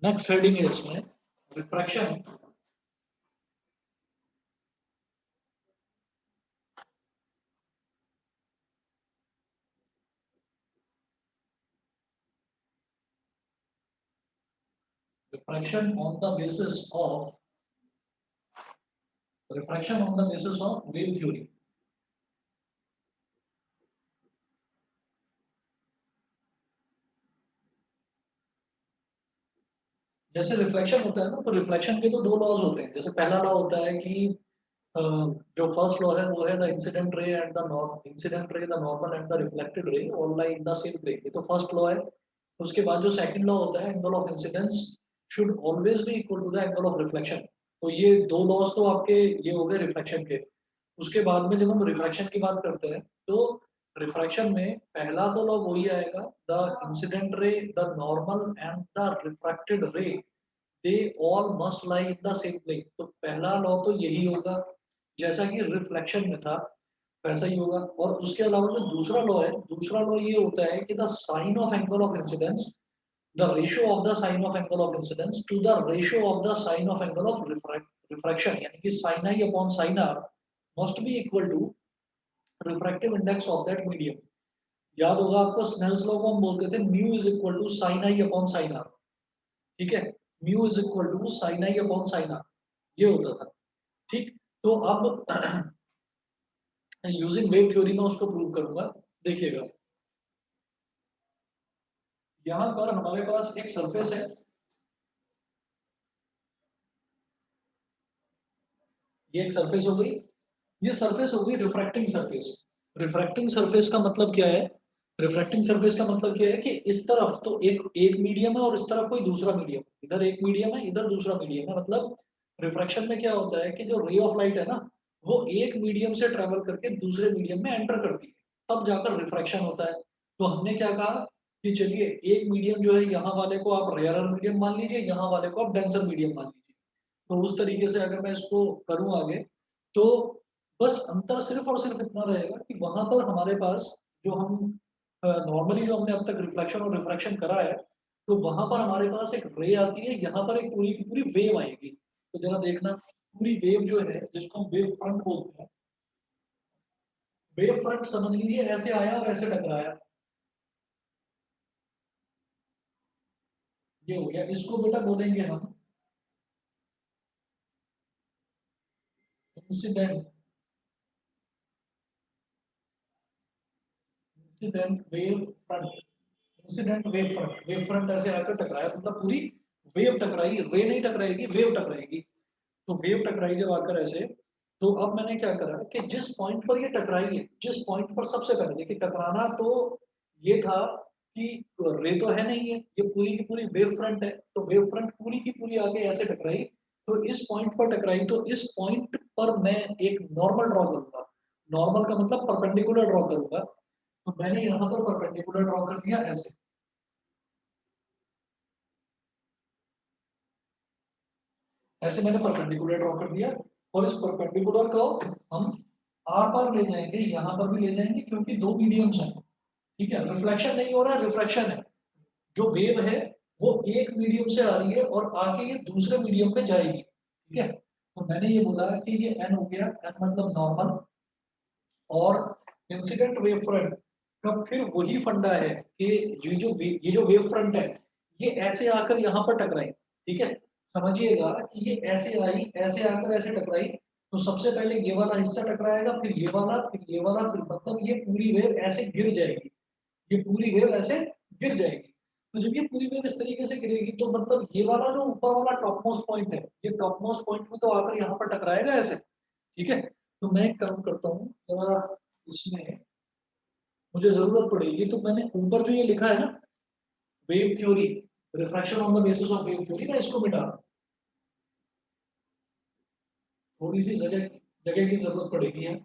Next heading है इसमें refraction. Refraction on the basis of wave theory. जैसे reflection होता है ना, तो रिफ्लेक्शन के तो दो लॉज होते हैं। जैसे पहला लॉ होता है कि जो फर्स्ट लॉ है वो है the incident ray and the norm incident ray the normal and the reflected ray all lie in the same plane. ये तो फर्स्ट लॉ है। उसके बाद जो सेकंड लॉ होता है, angle of incidence should always be equal to the angle of reflection. तो ये दो लॉज तो आपके ये हो गए रिफ्लेक्शन के। उसके बाद में जब हम रिफ्रैक्शन की बात करते हैं, तो रिफ्रैक्शन में पहला तो लॉ वही आएगा, the incident ray the normal and the refracted ray they all must lie in the same plane. तो पहला लॉ तो यही होगा, जैसा कि रिफ्लेक्शन में था वैसा ही होगा। और उसके अलावा जो दूसरा लॉ है, दूसरा लॉ ये होता है कि the sine of angle of incidence, the ratio of the sine of angle of incidence to the ratio of the sine of angle of refraction, यानी कि sine I upon sine r must be equal to refractive index of that medium. याद होगा आपको, Snell's law को हम बोलते थे mu is equal to sine I upon sine r. ठीक है, mu is equal to sine I upon sine are, ये होता था। ठीक, तो अब यूजिंग वेव थ्योरी में उसको प्रूव करूंगा। देखिएगा, यहाँ पर हमारे पास एक सरफेस है। ये एक सरफेस हो गई, ये सरफेस हो गई रिफ्रैक्टिंग सरफेस। रिफ्रैक्टिंग सरफेस का मतलब क्या है? रिफ्रैक्टिंग सरफेस का मतलब क्या है कि इस तरफ तो एक एक मीडियम है और इस तरफ कोई दूसरा मीडियम, इधर एक मीडियम है इधर दूसरा मीडियम है। मतलब रिफ्रैक्शन में क्या होता है कि जो रे ऑफ लाइट है ना, वो एक मीडियम से ट्रेवल करके दूसरे मीडियम में एंटर करती है, तब जाकर रिफ्रैक्शन होता है। तो हमने क्या कहा कि चलिए एक मीडियम जो है, यहाँ वाले को आप रेयरर मीडियम मान लीजिए, यहाँ वाले को आप डेंसर मीडियम मान लीजिए। तो उस तरीके से अगर मैं इसको करूं आगे, तो बस अंतर सिर्फ और सिर्फ इतना रहेगा कि वहां पर हमारे पास जो हम नॉर्मली जो हमने अब तक रिफ्लेक्शन और रिफ्रैक्शन करा है, तो वहां पर हमारे पास एक रे आती है, यहाँ पर एक पूरी की पूरी वेव आएगी। तो जरा देखना, पूरी वेव जो है जिसको हम वेव फ्रंट बोलते हैं, वेव फ्रंट समझ लीजिए ऐसे आया और ऐसे टकराया, ये हो गया। इसको बेटा बोलेंगे हम incident incident wave front. Incident wave front ऐसे आकर टकराया, मतलब पूरी वेव टकराई, रे नहीं टकराएगी, वेव टकराएगी। तो वेव टकराई जब आकर ऐसे, तो अब मैंने क्या करा कि जिस पॉइंट पर ये टकराई है, जिस पॉइंट पर सबसे पहले देखिए टकराना तो ये था कि रे तो है नहीं है, ये पूरी की पूरी वेव फ्रंट है, तो वेव फ्रंट पूरी की पूरी आगे ऐसे टकराई। तो इस पॉइंट पर टकराई, तो इस पॉइंट पर मैं एक नॉर्मल ड्रॉ करूंगा। नॉर्मल का मतलब परपेंडिकुलर ड्रॉ करूंगा। तो मैंने यहाँ पर परपेंडिकुलर ड्रॉ कर दिया ऐसे, ऐसे मैंने परपेंडिकुलर ड्रॉ कर दिया। और इस परपेंडिकुलर को हम आर पार ले जाएंगे, यहाँ पर भी ले जाएंगे, क्योंकि दो मीडियम्स हैं। ठीक है, रिफ्लेक्शन नहीं हो रहा है, रिफ्रैक्शन है। जो वेव है वो एक मीडियम से आ रही है और आके ये दूसरे मीडियम में जाएगी। ठीक है, तो मैंने ये बोला कि ये एन हो गया, एन मतलब नॉर्मल। और इंसिडेंट वेव फ्रंट का फिर वही फंडा है कि ये जो वेव फ्रंट है, ये ऐसे आकर यहाँ पर टकराई। ठीक है, समझिएगा कि ये ऐसे आई, ऐसे आकर ऐसे टकराई। तो सबसे पहले ये वाला हिस्सा टकराएगा, फिर ये वाला, फिर ये वाला, फिर मतलब ये पूरी वेव ऐसे गिर जाएगी। ये पूरी वेव ऐसे गिर जाएगी। तो जब ये पूरी वेव इस तरीके से गिरेगी, तो मतलब ये वाला जो ऊपर वाला टॉप मोस्ट पॉइंट है, ये टॉप मोस्ट पॉइंट में तो आकर यहाँ पर टकराएगा ऐसे। ठीक है, तो मैं एक काम करता हूँ, इसमें मुझे जरूरत पड़ेगी, तो मैंने ऊपर जो ये लिखा है ना, wave theory, refraction on the basis of wave theory, मैं इसको मिटा, थोड़ी सी जगह जगह की जरूरत पड़ेगी है।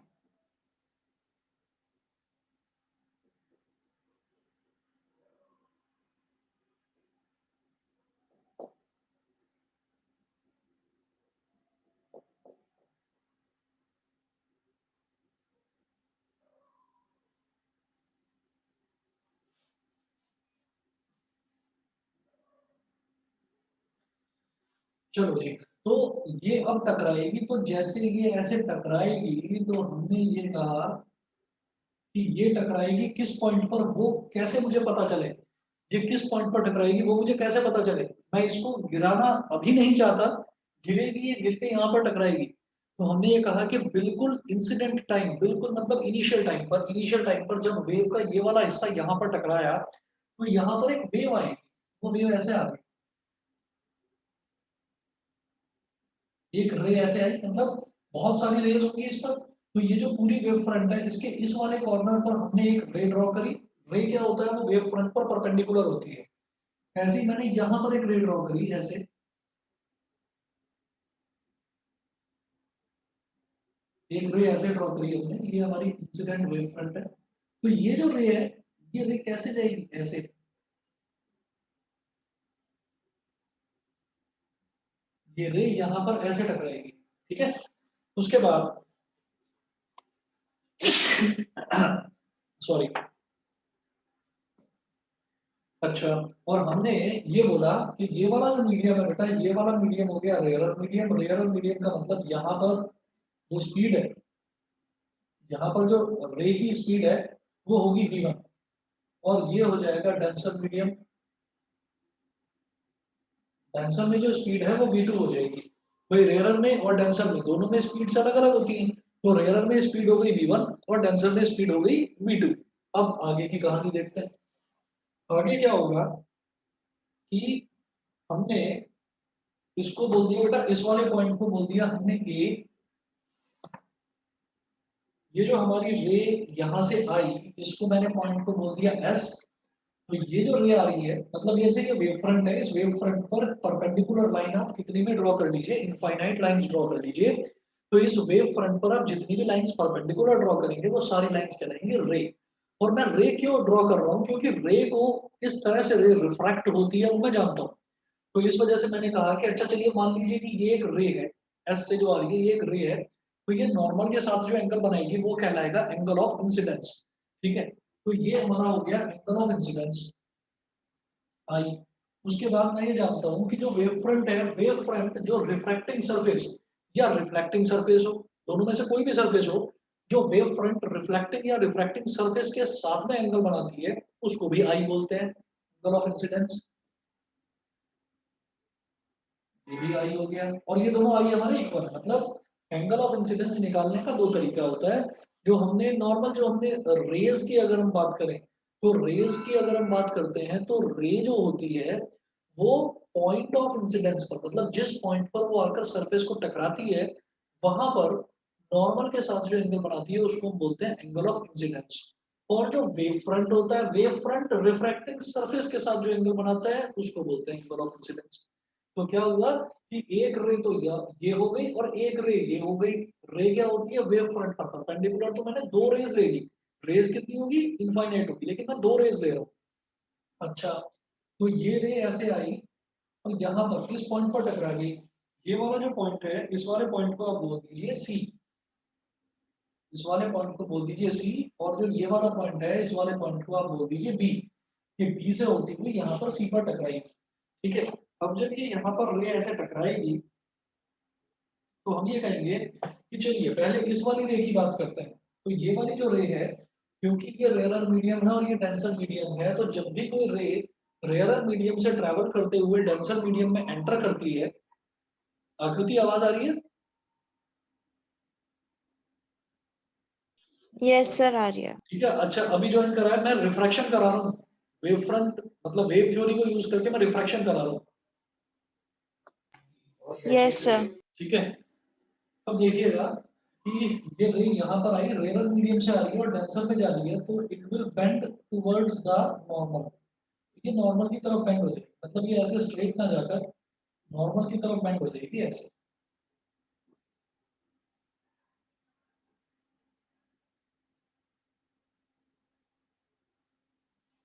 चलो जी, तो ये अब टकराएगी, तो जैसे ये ऐसे टकराएगी तो हमने ये कहा कि ये टकराएगी किस पॉइंट पर, वो कैसे मुझे पता चले, ये किस पॉइंट पर टकराएगी वो मुझे कैसे पता चले। मैं इसको गिराना अभी नहीं चाहता, गिरेगी ये गिर के यहाँ पर टकराएगी। तो हमने ये कहा कि बिल्कुल इंसिडेंट टाइम, बिल्कुल मतलब इनिशियल टाइम पर जब वेव का ये वाला हिस्सा यहाँ पर टकराया, तो यहाँ पर एक वेव आएगी। वो वेव ऐसे आ गई, एक रे ऐसे आई, मतलब बहुत सारी रेज होंगी इस पर। तो ये जो पूरी वेव फ्रंट है, इसके इस वाले कॉर्नर पर हमने एक रे ड्रॉ करी। रे क्या होता है, वो वेव फ्रंट पर परपेंडिकुलर होती है। ऐसे ही मैंने यहाँ पर एक रे ड्रॉ करी ऐसे, एक रे ऐसे ड्रॉ करी हमने, ये हमारी इंसिडेंट वेव फ्रंट है। तो ये जो रे है, ये रे कैसे जाएगी ऐसे, ये रे यहाँ पर ऐसे टकराएगी, ठीक है। उसके बाद सॉरी, अच्छा, और हमने ये बोला कि ये वाला जो मीडियम है बेटा, ये वाला मीडियम हो गया रेयरर मीडियम। रेयरर मीडियम का मतलब यहाँ पर जो स्पीड है, यहाँ पर जो रे की स्पीड है वो होगी v1, और ये हो जाएगा डेंसर मीडियम। डेंसर में जो स्पीड है वो v2 हो जाएगी। भाई रेयरर में और डेंसर में दोनों में स्पीड अलग अलग होती है, तो रेयरर में स्पीड हो गई v1 और डेंसर में स्पीड हो गई v2। अब आगे की कहानी देखते हैं। आगे क्या होगा कि हमने इसको बोल दिया बेटा, इस वाले पॉइंट को बोल दिया हमने ए। ये जो हमारी रे यहाँ से आई, इसको मैंने पॉइंट को बोल दिया एस। तो ये जो रे आ रही है, मतलब ये से ये वेव फ्रंट है, इस वेव फ्रंट पर परपेंडिकुलर लाइन आप कितनी में ड्रॉ कर लीजिए, इनफाइनाइट लाइंस ड्रॉ कर लीजिए। तो इस वेव फ्रंट पर आप जितनी भी लाइंस परपेंडिकुलर ड्रॉ करेंगे वो सारी लाइंस कहलाएंगी रे। और मैं रे क्यों ड्रॉ कर रहा हूँ, क्योंकि रे को किस तरह से रे रिफ्रैक्ट होती है वो मैं जानता हूँ। तो इस वजह से मैंने कहा कि अच्छा चलिए मान लीजिए कि ये एक रे है, एस से जो आ रही है ये एक रे है, तो ये नॉर्मल के साथ जो एंगल बनाएगी वो कहलाएगा एंगल ऑफ इंसिडेंस। ठीक है, तो ये हमारा हो गया एंगल ऑफ इंसिडेंस आई। उसके बाद मैं ये जानता हूँ कि जो वेव फ्रंट है, वेव फ्रंट जो रिफ्रैक्टिंग सरफेस या रिफ्लेक्टिंग सरफेस हो, दोनों में से कोई भी सरफेस हो, जो वेव फ्रंट रिफ्लेक्टिंग या रिफ्रैक्टिंग सरफेस के साथ में एंगल बनाती है, उसको भी आई बोलते हैं, एंगल ऑफ इंसिडेंस। ये भी आई हो गया, और ये दोनों आई हमारे इक्वल है। मतलब एंगल ऑफ इंसिडेंस निकालने का दो तरीका होता है। जो हमने नॉर्मल, जो हमने रेज की अगर हम बात करें, तो रेज की अगर हम बात करते हैं तो रे जो होती है वो पॉइंट ऑफ इंसिडेंस पर, मतलब जिस पॉइंट पर वो आकर सरफेस को टकराती है, वहां पर नॉर्मल के साथ जो एंगल बनाती है उसको हम बोलते हैं एंगल ऑफ इंसिडेंस। और जो वेव फ्रंट होता है, वेव फ्रंट रिफ्रैक्टिंग सरफेस के साथ जो एंगल बनाता है उसको बोलते हैं एंगल ऑफ इंसिडेंस। तो क्या हुआ कि एक रे तो ये हो गई और एक रे ये हो गई। रे क्या होती है, वेव फ्रंट पर परपेंडिकुलर, तो मैंने दो रेज ले ली। रेज कितनी होगी, इनफाइनाइट होगी, लेकिन मैं दो रेज ले रहा हूँ। अच्छा, तो ये रे ऐसे आई और यहाँ पर किस पॉइंट पर टकरा गई, ये वाला जो पॉइंट है, इस वाले पॉइंट को आप बोल दीजिए सी। इस वाले पॉइंट को बोल दीजिए सी, और जो ये वाला पॉइंट है, इस वाले पॉइंट को आप बोल दीजिए बी। ये बी से होती हुई यहाँ पर सी पर टकराई, ठीक है। अब जब ये यहाँ पर रे ऐसे टकराएगी, तो हम ये कहेंगे कि चलिए पहले इस वाली रे की बात करते हैं। तो ये वाली जो रे है, क्योंकि ये रेयरर मीडियम है और ये डेंसर मीडियम है, तो जब भी कोई रे रेयरर मीडियम से ट्रैवल करते हुए डेंसर मीडियम में एंटर करती है, आकृति आवाज आ रही है? यस सर, आ रही है। ठीक है, अच्छा अभी ज्वाइन करा है, मैं रिफ्रैक्शन करा रहा हूँ। वेव फ्रंट मतलब वेव थ्योरी को यूज करके मैं रिफ्रैक्शन करा रहा हूँ। Yes sir. ठीक है, अब देखिएगा कि ये रे यहाँ पर आई, रेयर मीडियम से आ रही है और डेंसर में जा रही है, तो it will bend towards the normal. ये नॉर्मल की तरफ बेंड हो जाएगी, मतलब ये ऐसे स्ट्रेट ना जाकर नॉर्मल की तरफ बेंड हो जाएगी ऐसे।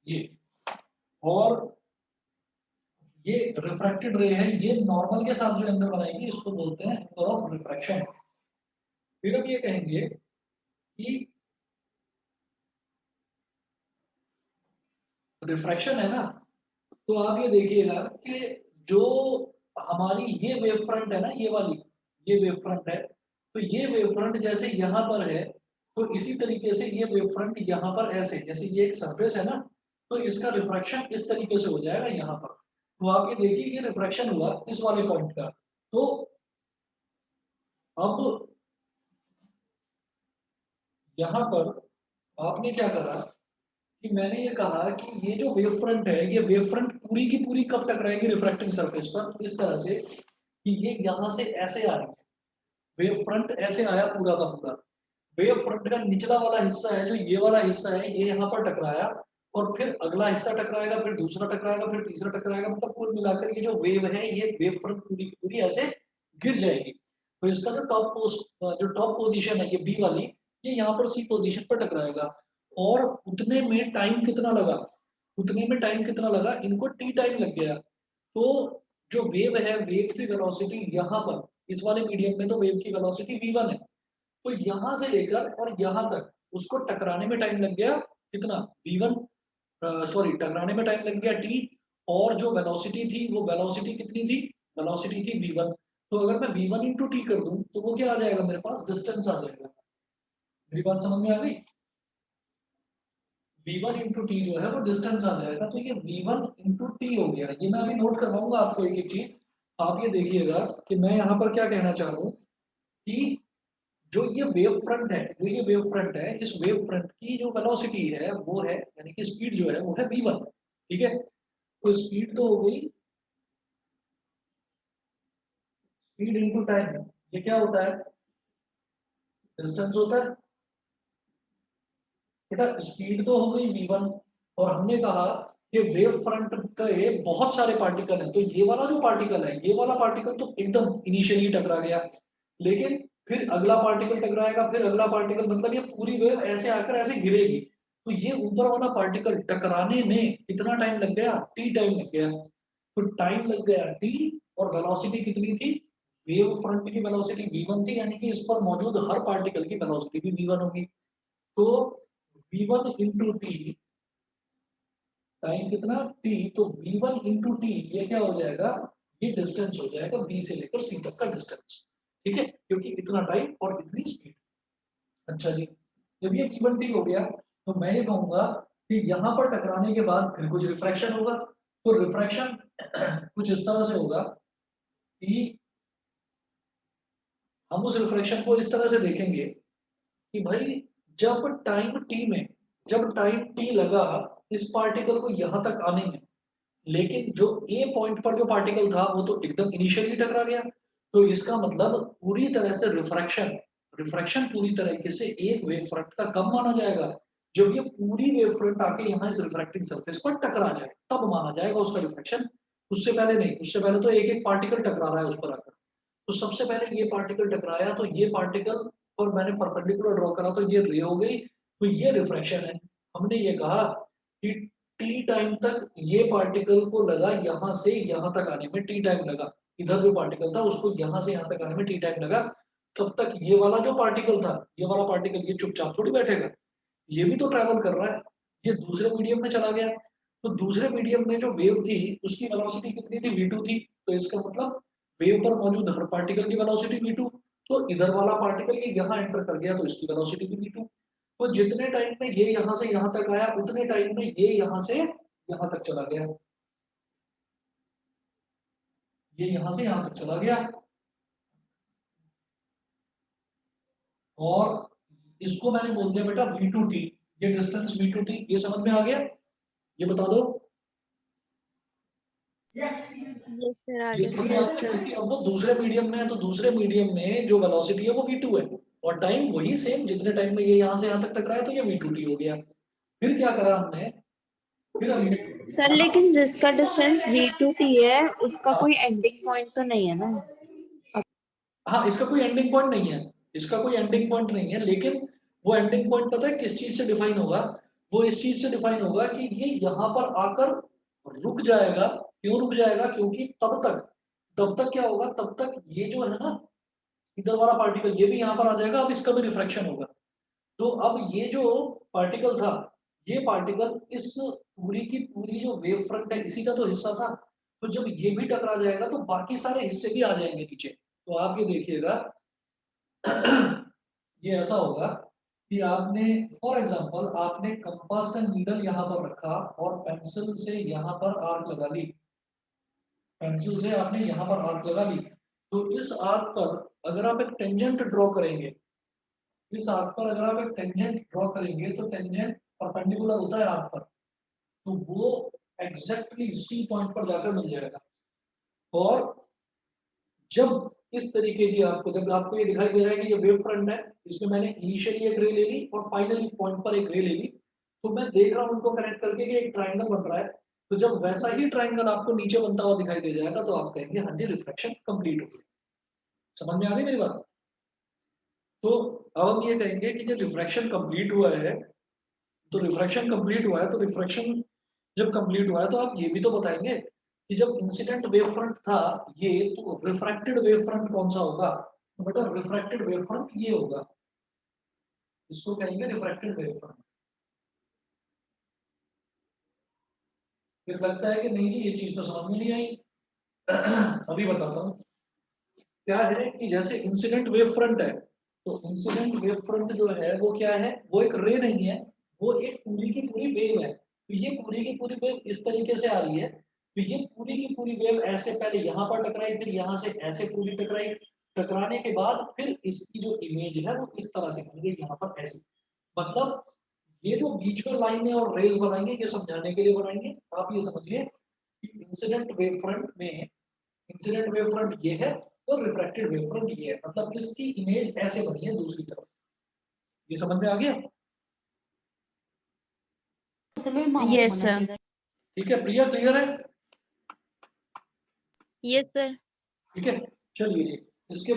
ये, और ये रिफ्रैक्टेड रे है, ये नॉर्मल के साथ जो एंगल बनाएगी इसको बोलते हैं एंगल ऑफ रिफ्रैक्शन। फिर हम ये कहेंगे कि रिफ्रैक्शन है ना, तो आप ये देखिएगा कि जो हमारी ये वेव फ्रंट है ना, ये वेव फ्रंट है, तो ये वेव फ्रंट जैसे यहाँ पर है, तो इसी तरीके से ये वेव फ्रंट यहाँ पर ऐसे, जैसे ये एक सरफेस है ना, तो इसका रिफ्रैक्शन इस तरीके से हो जाएगा यहाँ पर। तो आप ये देखिए ये रिफ्रैक्शन हुआ इस वाले पॉइंट का। तो अब यहाँ पर आपने क्या करा कि मैंने ये कहा कि ये जो वेव फ्रंट है, ये वेव फ्रंट पूरी की पूरी कब टकराएगी रिफ्रैक्टिंग सरफेस पर, इस तरह से कि ये यहाँ से ऐसे आ रही है, वेव फ्रंट ऐसे आया पूरा का पूरा। वेव फ्रंट का निचला वाला हिस्सा है, जो ये वाला हिस्सा है, ये यहाँ पर टकराया, और फिर अगला हिस्सा टकराएगा, फिर दूसरा टकराएगा, फिर तीसरा टकराएगा, मतलब कुल मिलाकर ये जो वेव है, ये वेव फ्रंट पूरी की पूरी ऐसे गिर जाएगी। तो इसका जो टॉप पोजीशन है ये बी वाली, ये यहाँ पर सी पोजीशन पर टकराएगा। और उतने में टाइम कितना लगा, इनको टी टाइम लग गया। तो जो वेव है, वेव की वेलोसिटी यहाँ पर इस वाले मीडियम में, तो वेव की वेलोसिटी v1 है, तो यहाँ से लेकर और यहाँ तक उसको टकराने में टाइम लग गया कितना, v1, सॉरी टकराने में टाइम लग गया t, और जो वेलोसिटी थी वो वेलोसिटी कितनी थी, वेलोसिटी थी v1। तो अगर मैं v1 इंटू टी कर दूं तो वो क्या आ जाएगा, मेरे पास डिस्टेंस आ जाएगा। मेरी बात समझ में आ गई? v1 इंटू टी जो है वो डिस्टेंस आ जाएगा, तो ये v1 इंटू टी हो गया। ये मैं अभी नोट करवाऊंगा आपको एक एक चीज। आप ये देखिएगा कि मैं यहाँ पर क्या कहना चाह रहा हूँ कि जो ये वेव फ्रंट है, इस वेव फ्रंट की जो वेलोसिटी है वो है, यानी कि स्पीड जो है वो है v1। ठीक है, तो स्पीड तो हो गई, स्पीड इनटू टाइम, ये क्या होता है, डिस्टेंस होता है। बेटा स्पीड तो हो गई v1, और हमने कहा कि वेव फ्रंट के बहुत सारे पार्टिकल हैं, तो ये वाला जो पार्टिकल है, ये वाला पार्टिकल तो एकदम इनिशियली टकरा गया, लेकिन फिर अगला पार्टिकल टकराएगा, फिर अगला पार्टिकल, मतलब ये पूरी वेव ऐसे आकर ऐसे गिरेगी। तो ये ऊपर वाला पार्टिकल टकराने में कितना टाइम लग गया, टी टाइम लग गया। तो टाइम लग गया टी, और वेलोसिटी कितनी थी, वेव फ्रंट की वेलोसिटी v1 थी, यानी कि इस पर मौजूद हर पार्टिकल की वेलोसिटी भी v1 होगी। तो v1 इंटू टी, टाइम कितना t, तो v1 इंटू टी ये क्या हो जाएगा, ये डिस्टेंस हो जाएगा b से लेकर c तक का डिस्टेंस। ठीक है, क्योंकि इतना टाइम और इतनी स्पीड। अच्छा जी, जब ये v1 t हो गया, तो मैं ये कहूंगा कि यहाँ पर टकराने के बाद फिर कुछ रिफ्रैक्शन होगा। तो रिफ्रैक्शन कुछ इस तरह से होगा कि हम उस रिफ्रैक्शन को इस तरह से देखेंगे कि भाई जब टाइम t में, जब टाइम t लगा इस पार्टिकल को यहाँ तक आने में, लेकिन जो ए पॉइंट पर जो पार्टिकल था वो तो एकदम इनिशियली टकरा गया, तो इसका मतलब पूरी तरह से रिफ्रैक्शन, पूरी तरीके से एक वेव फ्रंट का कब माना जाएगा, जब ये पूरी वेव फ्रंट आके यहाँ इस रिफ्रैक्टिंग सरफेस पर टकरा जाए तब माना जाएगा उसका रिफ्रैक्शन। उससे पहले नहीं, उससे पहले तो एक एक पार्टिकल टकरा रहा है उस पर आकर। तो सबसे पहले ये पार्टिकल टकराया, तो ये पार्टिकल और मैंने परपेंडिकुलर ड्रॉ करा, तो ये रे हो गई, तो ये रिफ्रैक्शन है। हमने ये कहा कि टी टाइम तक ये पार्टिकल को लगा यहाँ से यहाँ तक आने में टी टाइम लगा, इधर जो पार्टिकल था उसको यहाँ से यहाँ तक आने में टी टाइम लगा। तब तक ये वाला जो पार्टिकल था, ये वाला पार्टिकल ये चुपचाप थोड़ी बैठेगा, ये भी तो ट्रैवल कर रहा है, ये दूसरे मीडियम में चला गया। तो दूसरे मीडियम में जो वेव थी उसकी वेलोसिटी कितनी थी, v2 थी, तो इसका मतलब वेव पर मौजूद हर पार्टिकल की वेलोसिटी v2। तो इधर वाला पार्टिकल ये यहाँ एंटर कर गया, तो इसकी वेलोसिटी भी v2। तो जितने टाइम में ये यहाँ से यहाँ तक आया, उतने टाइम में ये यहाँ से यहाँ तक चला गया, ये यहाँ से यहाँ तक चला गया। और इसको मैंने बोल दिया बेटा v2t, ये डिस्टेंस v2t, ये समझ में आ गया, ये बता दो। यस सर आ ये गया। समझ में आ गया, क्योंकि अब वो दूसरे मीडियम में है, तो दूसरे मीडियम में जो वेलोसिटी है वो v2 है, और टाइम वही सेम, जितने टाइम में ये यहाँ से यहाँ तक टकराया तो ये v2t हो गया। फिर क्या करा हमने, फिर हमने सर लेकिन जिसका डिस्टेंस v2t है उसका हाँ, कोई एंडिंग पॉइंट तो नहीं है ना? हाँ इसका कोई एंडिंग पॉइंट नहीं है, इसका कोई एंडिंग पॉइंट नहीं है, लेकिन वो एंडिंग पॉइंट पता है किस चीज से डिफाइन होगा, वो इस चीज से डिफाइन होगा कि ये यहाँ पर आकर रुक जाएगा। क्यों रुक जाएगा, क्योंकि तब तक क्या होगा, तब तक ये जो है ना, इधर वाला पार्टिकल ये भी यहाँ पर आ जाएगा, अब इसका भी रिफ्रैक्शन होगा। तो अब ये जो पार्टिकल था, ये पार्टिकल इस पूरी की पूरी जो वेव फ्रंट है इसी का तो हिस्सा था। तो जब ये भी टकरा जाएगा तो बाकी सारे हिस्से भी आ जाएंगे नीचे। तो आप ये देखिएगा ये ऐसा होगा कि आपने फॉर एग्जांपल आपने कंपास का नीडल यहाँ पर रखा और पेंसिल से यहाँ पर आर्क लगा ली, पेंसिल से आपने यहाँ पर आर्क लगा ली। तो इस आर्क पर अगर आप एक टेंजेंट ड्रॉ करेंगे, इस आर्क पर अगर आप एक टेंजेंट ड्रॉ करेंगे तो टेंजेंट परपेंडिकुलर होता है आर्क पर, तो वो एग्जैक्टली सी पॉइंट पर जाकर मिल जाएगा। और जब इस तरीके की आपको, जब आपको ये दिखाई दे रहा है कि ये वेव फ्रंट है, इसमें मैंने इनिशियली एक रे ले ली और फाइनली पॉइंट पर एक रे ले ली, तो मैं देख रहा हूं उनको कनेक्ट करके कि एक ट्रायंगल बन रहा है। तो जब वैसा ही ट्रायंगल आपको नीचे बनता हुआ दिखाई दे जाएगा तो आप कहेंगे हाँ जी रिफ्लेक्शन कंप्लीट हो गई। समझ में आ गई मेरी बात? तो अब हम ये कहेंगे कि जब रिफ्रैक्शन कंप्लीट हुआ है, तो रिफ्रैक्शन कंप्लीट हुआ है, तो रिफ्रैक्शन जब कंप्लीट हुआ है तो आप ये भी तो बताएंगे कि जब इंसिडेंट वेव फ्रंट था ये, तो रिफ्रैक्टेड वेव फ्रंट कौन सा होगा? तो बेटा रिफ्रैक्टेड वेव फ्रंट ये होगा, इसको कहेंगे रिफ्रैक्टेड वेव फ्रंट। फिर लगता है कि नहीं जी ये चीज तो समझ में नहीं आई। अभी बताता हूँ क्या है कि जैसे इंसिडेंट वेव फ्रंट है, तो इंसिडेंट वेव फ्रंट जो है वो क्या है, वो एक रे नहीं है, वो एक पूरी की पूरी वेव है। तो ये पूरी की पूरी वेव इस तरीके से आ रही है, तो ये पूरी की पूरी वेव ऐसे पहले यहाँ पर टकराई, फिर यहाँ से ऐसे पूरी टकराई, टकराने के बाद फिर इसकी जो इमेज है वो इस तरह से बन गई यहाँ पर ऐसे। मतलब ये जो बीच में लाइनें और रेज बनाएंगे ये समझाने के लिए बनाएंगे। आप ये समझिए कि इंसिडेंट वेव फ्रंट में, इंसिडेंट वेव फ्रंट ये है और रिफ्रैक्टेड वेव फ्रंट ये है, मतलब इसकी इमेज ऐसे बनी है दूसरी तरफ। ये समझ में आ गया? Yes, sir. ठीक है प्रिया, क्लियर है? Yes, sir. ठीक है, चलिए जी। इसके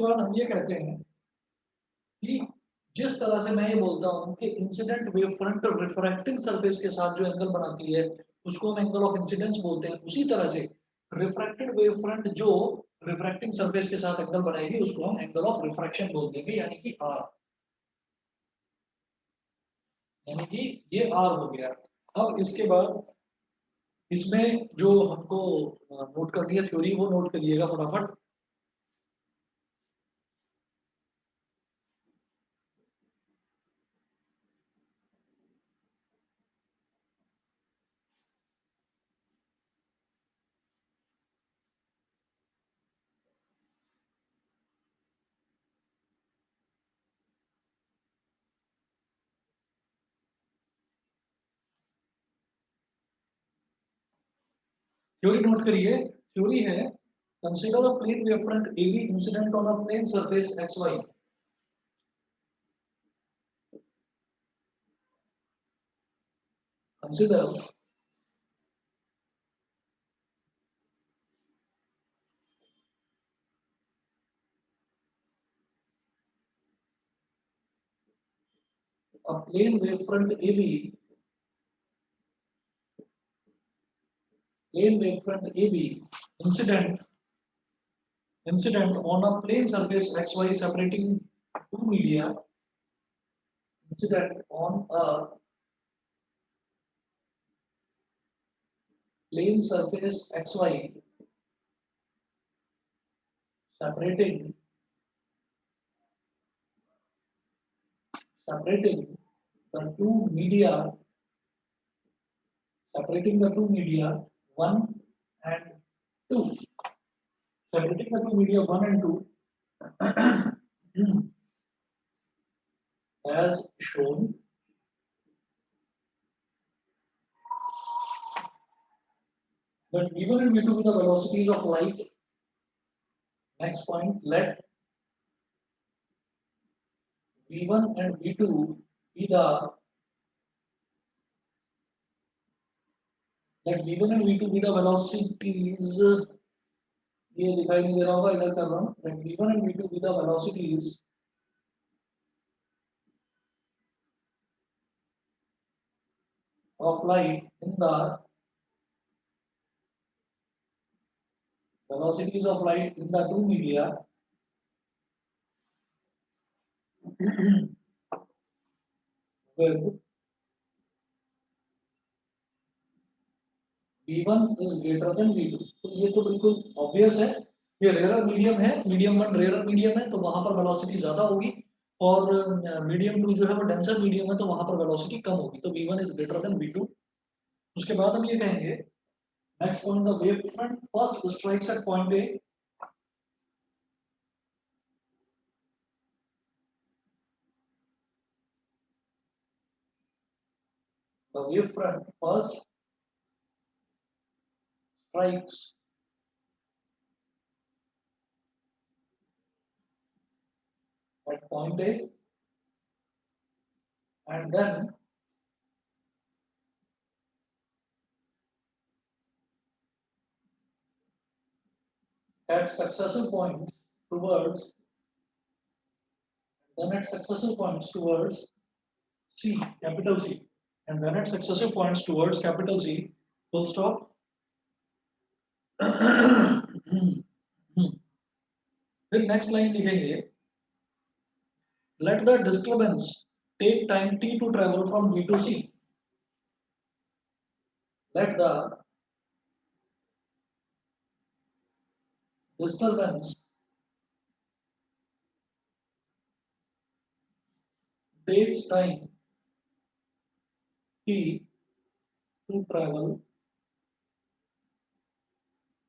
बाद हम ये कहते हैं कि जिस तरह से मैं ये बोलता हूँ कि incident wave front refracting surface के साथ जो एंगल बनाती है उसको हम एंगल ऑफ इंसिडेंस बोलते हैं, उसी तरह से रिफ्रैक्टेड वेव फ्रंट जो रिफ्रैक्टिंग सरफेस के साथ एंगल बनाएगी उसको हम एंगल ऑफ रिफ्रैक्शन बोल देंगे, यानी कि आर, यानी कि ये आर हो गया। अब इसके बाद इसमें जो हमको नोट करनी है थ्योरी वो नोट करिएगा फटाफट। थ्योरी नोट करिए। थ्योरी है consider a plane wave front AB incident on a plane surface XY। Consider a plane wavefront AB, plane wavefront AB incident on a plane surface XY separating two media, incident on a plane surface XY separating the two media, separating the two media 1 and 2, separating the two media 1 and 2 as shown. But V1 and V2 with the velocities of light. Next point, let V1 and V2 be the, let V1 and V2 be the velocities. ये दिखाई नहीं दे रहा होगा, इधर कर रहा हूँ। Let V1 and V2 be the velocities of light in the, velocities of light in the two media with V1 is greater than V2, तो ये तो बिल्कुल ऑब्वियस है। ये रेयर मीडियम है, मीडियम वन रेयर मीडियम है, तो वहां पर वेलोसिटी ज्यादा होगी, और मीडियम टू जो है वो डेंसर मीडियम है, तो वहां पर वेलोसिटी कम होगी, तो V1 is greater than V2। उसके बाद हम ये कहेंगे next point, the wave front first strikes at point A, the wave front first strikes at point A, and then at successive points towards, then at successive points towards C, capital C, and then at successive points towards capital C, full stop. फिर next line लिखेंगे, let the disturbance take time t to travel from B to C. Let the disturbance takes time t to travel,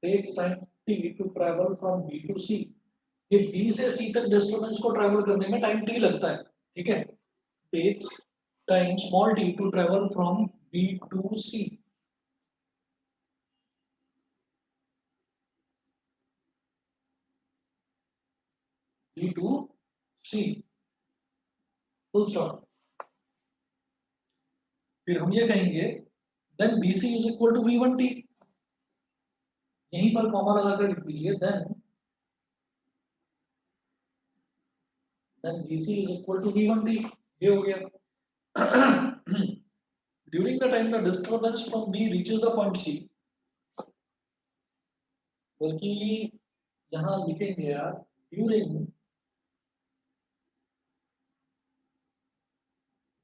takes time t to travel from B to C. ये B से C तक disturbance को travel करने में time t लगता है, ठीक है। takes time small t to travel from B to C. B to C, full stop। फिर हम ये कहेंगे then BC is equal to V1t, यहीं पर कॉमा लगाकर लिख दीजिए, then BC is equal to V1t, ये हो गया। During the time the disturbance from B reaches the point C, बल्कि यहाँ लिखेंगे यार, during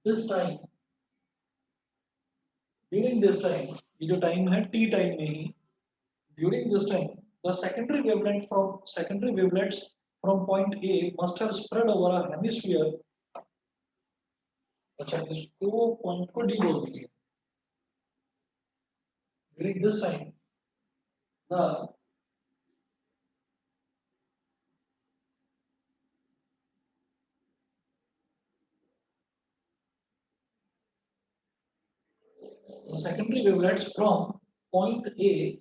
this time, during this time, ये जो टाइम है t टाइम में ही, during this time the secondary wavelets from point A must have spread over a hemisphere, अच्छा इसको पॉइंट को डी बोल दीजिए। during this time the secondary wavelets from point A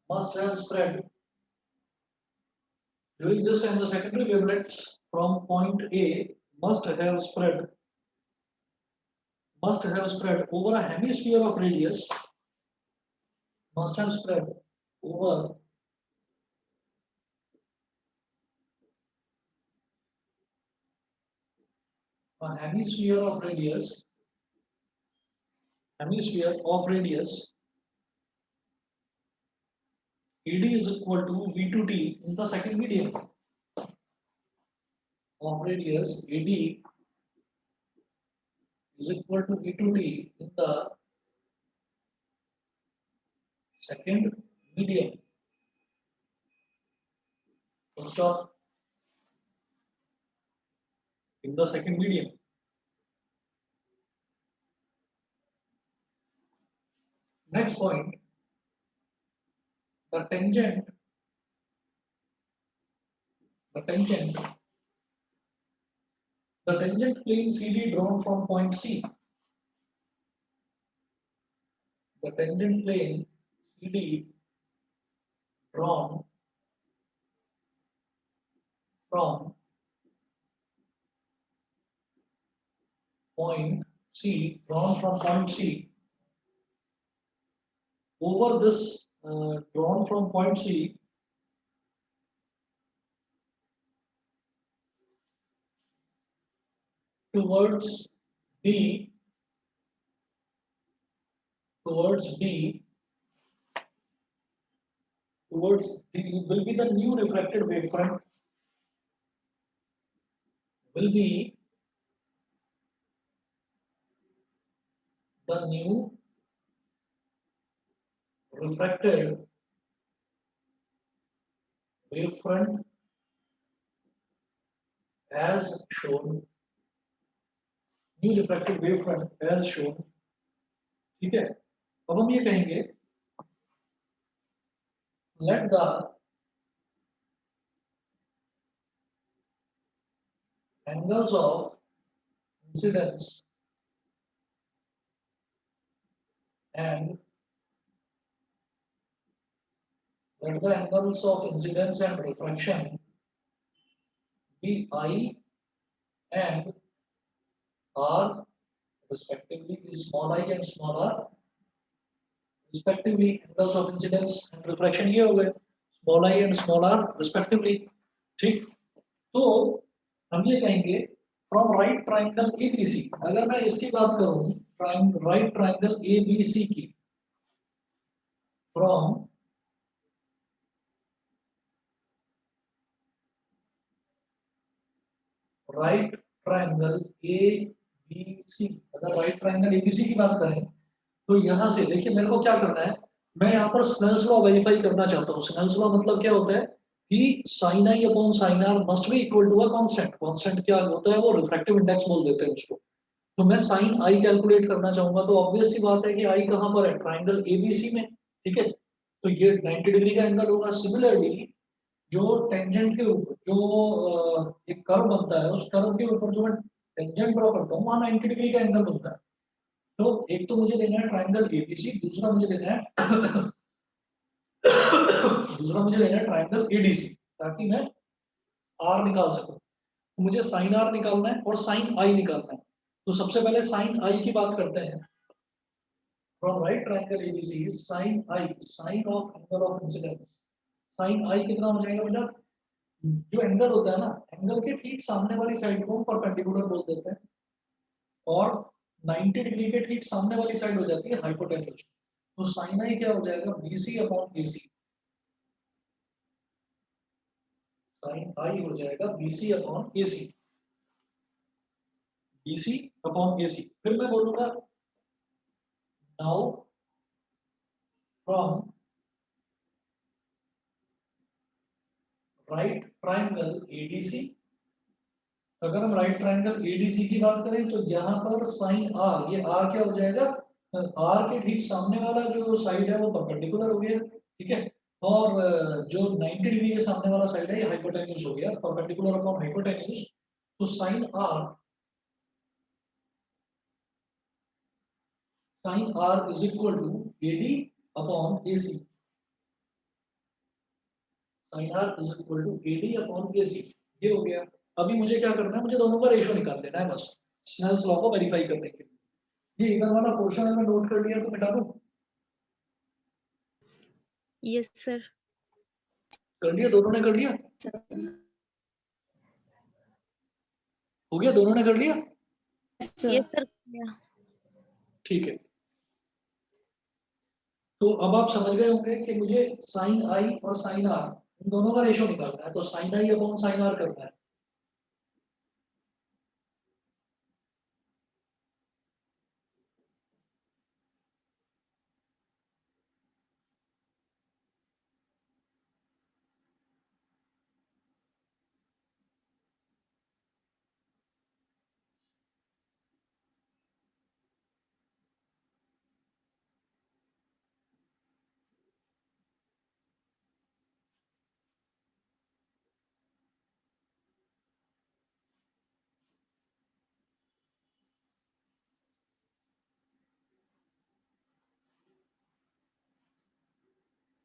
must have spread, during this time the secondary wavelets from point A must have spread over a hemisphere of radius, must have spread over a hemisphere of radius, AD is equal to V2T in the second medium of radius, AD is equal to V2T in the second medium. Full stop. In the second medium. Next point, the tangent plane CD drawn from point C. The tangent plane CD drawn from point C, over this drawn from point C towards B, will be the new refracted wavefront will be the new refracted wavefront as shown, new refracted wavefront as shown. ठीक है, अब हम ये कहेंगे let the angles of incidence and let the angles of incidence and refraction be I and R respectively, is small I and small r respectively, angles of incidence and refraction ये हो गए small I and small r respectively. ठीक, तो हम ये कहेंगे from right triangle ABC, अगर मैं इसकी बात करूं right triangle ABC की, from right triangle ABC, अगर right triangle ABC की बात करें तो यहाँ से देखिए मेरे को क्या करना है, मैं यहाँ पर स्नेल्स लॉ वेरीफाई करना चाहता हूँ. स्नेल्स लॉ मतलब क्या होता है कि sin I upon sin r must be equal to a constant. Constant क्या होता है, वो रिफ्रैक्टिव इंडेक्स बोल देते हैं उसको. तो मैं sin I कैलकुलेट करना चाहूंगा, तो ऑब्वियस सी बात है कि I कहाँ पर है, ट्राइंगल ABC में. ठीक है, तो ये 90 डिग्री का एंगल होगा. सिमिलरली जो टेंजेंट के ऊपर जो एक कर्व बनता है, उस कर्व के ऊपर जो मैं टेंजेंट ड्रॉ करता हूँ, वहाँ 90 डिग्री का एंगल बनता है. तो एक तो मुझे लेना है ट्राइंगल ABC, दूसरा मुझे लेना है दूसरा मुझे लेना है ट्राइंगल ADC, ताकि मैं R निकाल सकूं. तो मुझे साइन R निकालना है और साइन I निकालना है. तो सबसे पहले साइन I की बात करते हैं. From right triangle ABC sine I, sine of angle of incidence, sine I कितना हो जाएगा बेटा, जो एंगल होता है ना, एंगल के ठीक सामने वाली साइड को परपेंडिकुलर बोल देते हैं, और 90 डिग्री के ठीक सामने वाली साइड हो जाती है हाइपोटेन्यूज. तो साइन I क्या हो जाएगा, BC upon AC. Sine I हो जाएगा BC upon AC, BC upon AC. फिर मैं बोलूंगा now from right triangle ADC, अगर हम राइट ट्राइंगल ADC की बात करें तो यहाँ पर साइन R, ये R क्या हो जाएगा, R के ठीक सामने वाला जो साइड है वो परपेंडिकुलर हो गया. ठीक है, और जो 90 डिग्री के सामने वाला साइड है ये हाइपोटेन्यूज हो गया, परपेंडिकुलर अपॉन हाइपोटेन्यूज. तो sine R is equal to AD upon AC. Sine R is equal to AD upon AC. ये हो गया. अभी मुझे क्या करना है, मुझे दोनों का रेशियो निकाल लेना है बस, स्नेल्स लॉ को वेरीफाई करने के लिए. ये इधर वाला पोर्शन है, मैं नोट कर लिया तो मिटा दूं. Yes, sir. कर लिया, दोनों ने कर लिया, हो गया, दोनों ने कर लिया. Yes, sir. Yeah. ठीक है, तो अब आप समझ गए होंगे कि मुझे साइन I और साइन R इन दोनों का रेशियो निकालना है. तो sine I upon sine R करना है.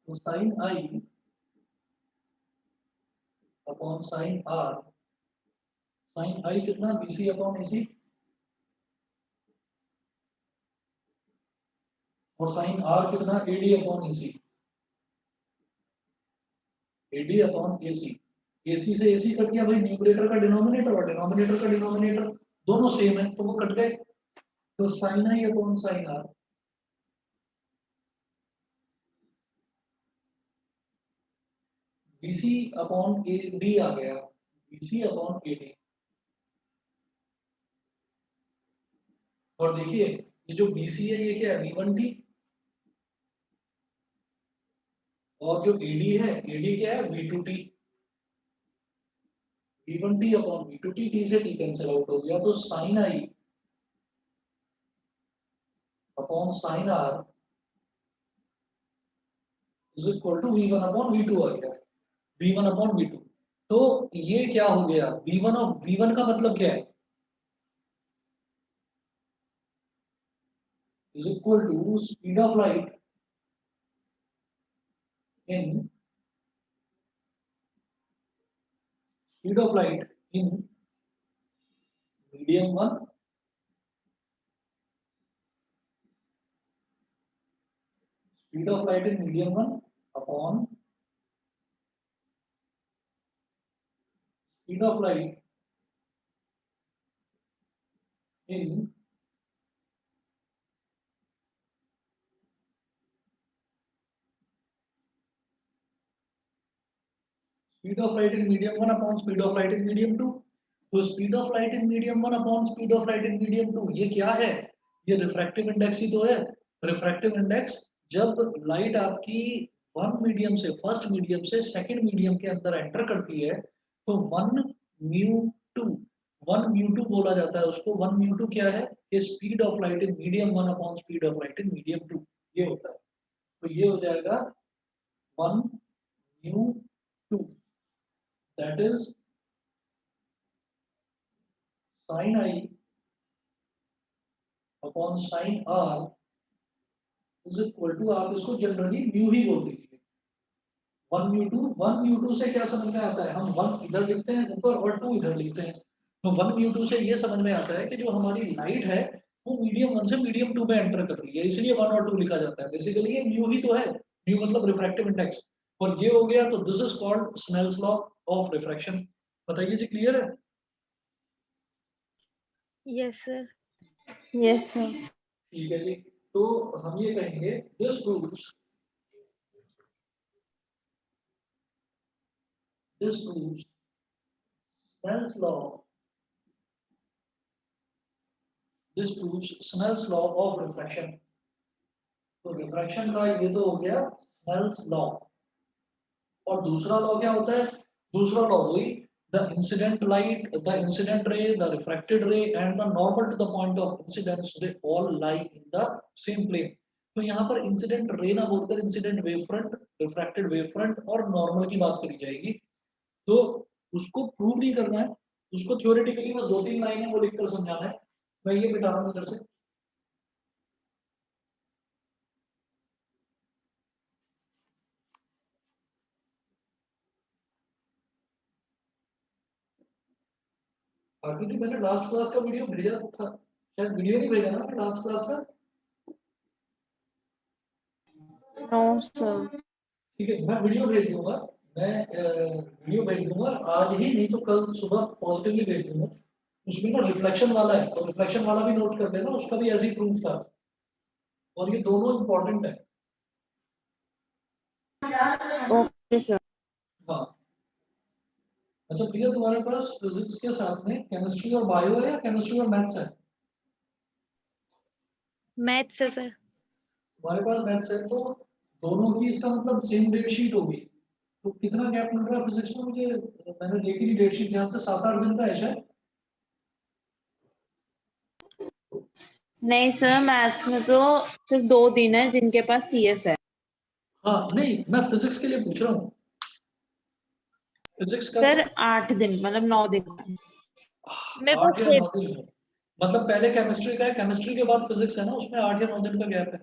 तो sine I upon sine R, sine I कितना, BC अपॉन AC, और साइन R कितना, AD upon AC. AD upon AC, AC से AC कट गया भाई, न्यूमरेटर का डिनोमिनेटर और डिनोमिनेटर का डिनोमिनेटर दोनों सेम है, तो वो कट गए. तो sine I upon sine R, BC upon AD आ गया, BC अपॉन AD. और देखिए ये जो BC है ये क्या है, V1T, और जो AD है, AD क्या है, V2T। V1T अपॉन V2T, T से T कैंसिल आउट हो गया, तो sine I upon sine R is equal to V1 upon V2 आ गया, V1 अपॉन V2। तो ये क्या हो गया, V1 और V1 का मतलब क्या है, is equal to speed of light in speed of light in medium one speed of light in medium one upon speed of light in speed of light in medium 1 upon speed of light in medium 2। तो speed of light in medium 1 upon speed of light in medium 2 ये क्या है, ये refractive index ही तो है। Refractive index जब light आपकी one medium से, फर्स्ट मीडियम से सेकंड मीडियम के अंदर एंटर करती है, तो टू वन म्यू टू बोला जाता है उसको। वन म्यू टू क्या है, कि speed of light in medium 1 upon speed of light in medium 2, ये होता है। तो ये हो जाएगा one mu two, that is sin I upon sin R is equal to, आप इसको जनरली म्यू ही बोल दीजिए। वन म्यू टू से क्या समझ में आता है, हम वन इधर लिखते हैं ऊपर और टू इधर लिखते हैं। तो वन म्यू टू से ये समझ में आता है कि जो हमारी लाइट है वो मीडियम वन से मीडियम टू में एंटर कर रही है, इसलिए वन और टू लिखा जाता है। बेसिकली ये म्यू ही तो है, म्यू मतलब रिफ्रैक्टिव इंडेक्स। और ये हो गया, तो this is called Snell's law of refraction. बताइए जी, क्लियर है? Yes sir. Yes, sir. ठीक है जी। तो हम ये कहेंगे this proves Snell's law this proves Snell's law of refraction। तो रिफ्रैक्शन का ये तो हो गया स्नेल्स लॉ। और दूसरा लॉ क्या होता है, दूसरा लॉ वही, the incident light, the incident ray, the refracted ray and the normal to the point of incidence, they all lie in the same plane. तो यहाँ पर इंसिडेंट रे ना बोलकर incident wave front, refracted wave front और normal की बात करी जाएगी। तो उसको प्रूव नहीं करना है, उसको थ्योरेटिकली बस दो तीन लाइन है वो लिखकर समझाना है। मैं ये बिठा रहा हूँ इधर से। बाकी तो मैंने लास्ट क्लास का वीडियो भेजा था, शायद वीडियो नहीं भेजा ना लास्ट क्लास का। No, sir. ठीक है, मैं वीडियो भेज दूंगा, मैं वीडियो भेज दूंगा आज ही, नहीं तो कल सुबह पॉजिटिवली भेज दूंगा। उसमें ना रिफ्लेक्शन वाला है, तो रिफ्लेक्शन वाला भी नोट कर लेना, उसका भी ऐसे ही प्रूफ था। और ये दोनों इंपॉर्टेंट है। Okay, sir. हाँ, अच्छा प्रिया, तुम्हारे पास फिजिक्स के साथ में केमिस्ट्री और बायो है या केमिस्ट्री और मैथ्स है? मैथ्स है सर। तुम्हारे पास मैथ्स है तो दोनों की इसका मतलब सेम डेट शीट होगी। तो कितना गैप मिल रहा है फिजिक्स में मुझे, मैंने देखी नहीं डेट शीट, ध्यान से 7-8 दिन का है शायद। नहीं सर, मैथ्स में तो सिर्फ 2 दिन है जिनके पास CS है। हाँ नहीं, मैं फिजिक्स के लिए पूछ रहा हूँ, फिजिक्स का सर 8 दिन, मतलब 9 दिन का। मेरे पास 8 या 9 दिन है। मतलब पहले केमिस्ट्री का है, केमिस्ट्री के बाद फिजिक्स है ना, उसमें 8 या 9 दिन का गैप है।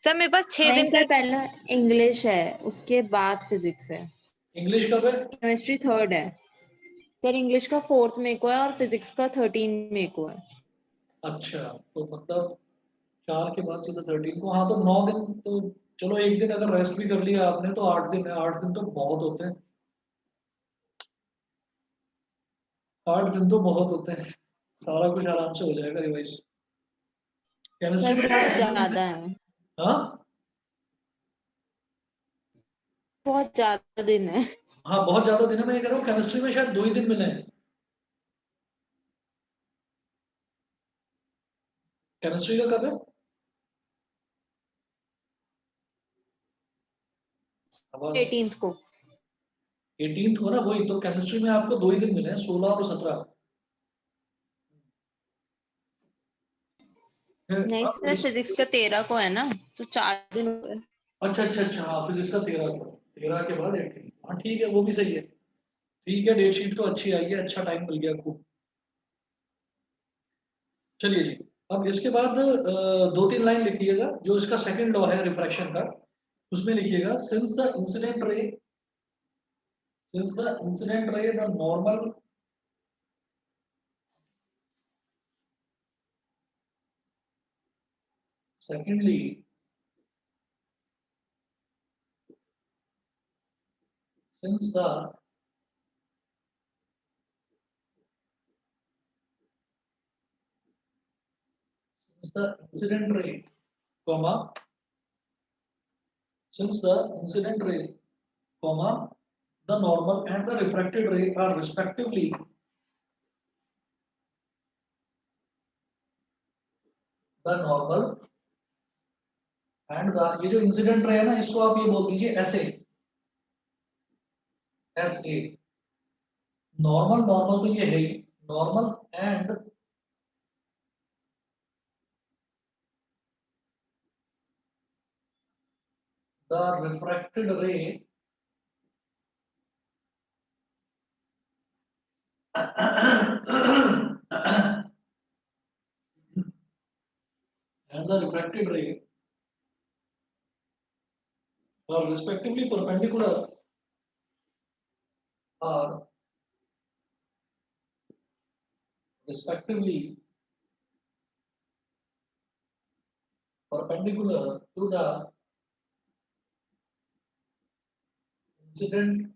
सर मेरे पास 6 नहीं दिन सर, का। पहला इंग्लिश है, उसके बाद फिजिक्स है। इंग्लिश कब है? केमिस्ट्री 3rd है सर, इंग्लिश का 4th में को है और फिजिक्स का 13 में को है। अच्छा, तो मतलब 4 के बाद सीधा 13 को, हाँ तो 9 दिन तो चलो, एक दिन अगर रेस्ट भी कर लिया आपने तो 8 दिन है। 8 दिन तो बहुत होते हैं, 8 दिन तो बहुत होते हैं, सारा कुछ आराम से हो जाएगा रिवाइज। केमिस्ट्री सर में बहुत शायद 2 दिन ज्यादा है। है, हाँ बहुत ज्यादा दिन है। हाँ, बहुत ज्यादा दिन है। मैं ये कह रहा हूँ केमिस्ट्री में शायद 2 ही दिन मिले हैं। केमिस्ट्री का कब है? आवाज 18th को। 18th को ना, वही तो केमिस्ट्री में आपको 2 ही दिन मिले हैं, 16 और 17। नहीं अब सर, फिजिक्स का 13 को है ना, तो 4 दिन हो गए। अच्छा अच्छा अच्छा, हाँ फिजिक्स का 13 को, 13 के बाद 18। हाँ ठीक है, वो भी सही है। ठीक है, डेट शीट तो अच्छी आई है, अच्छा टाइम मिल गया आपको। चलिए जी, अब इसके बाद 2-3 लाइन लिखिएगा जो इसका सेकंड लॉ है रिफ्रैक्शन का। उसमें लिखिएगा since the incident ray the normal secondly since the incident ray comma since the incident ray comma the normal and the refracted ray are respectively the normal and the, ये जो incident ray है ना, इसको आप ये बोल दीजिए ऐसे, एस ए। नॉर्मल नॉर्मल तो ये है ही, normal and the refracted ray and the refracted ray are respectively perpendicular are respectively perpendicular to the incident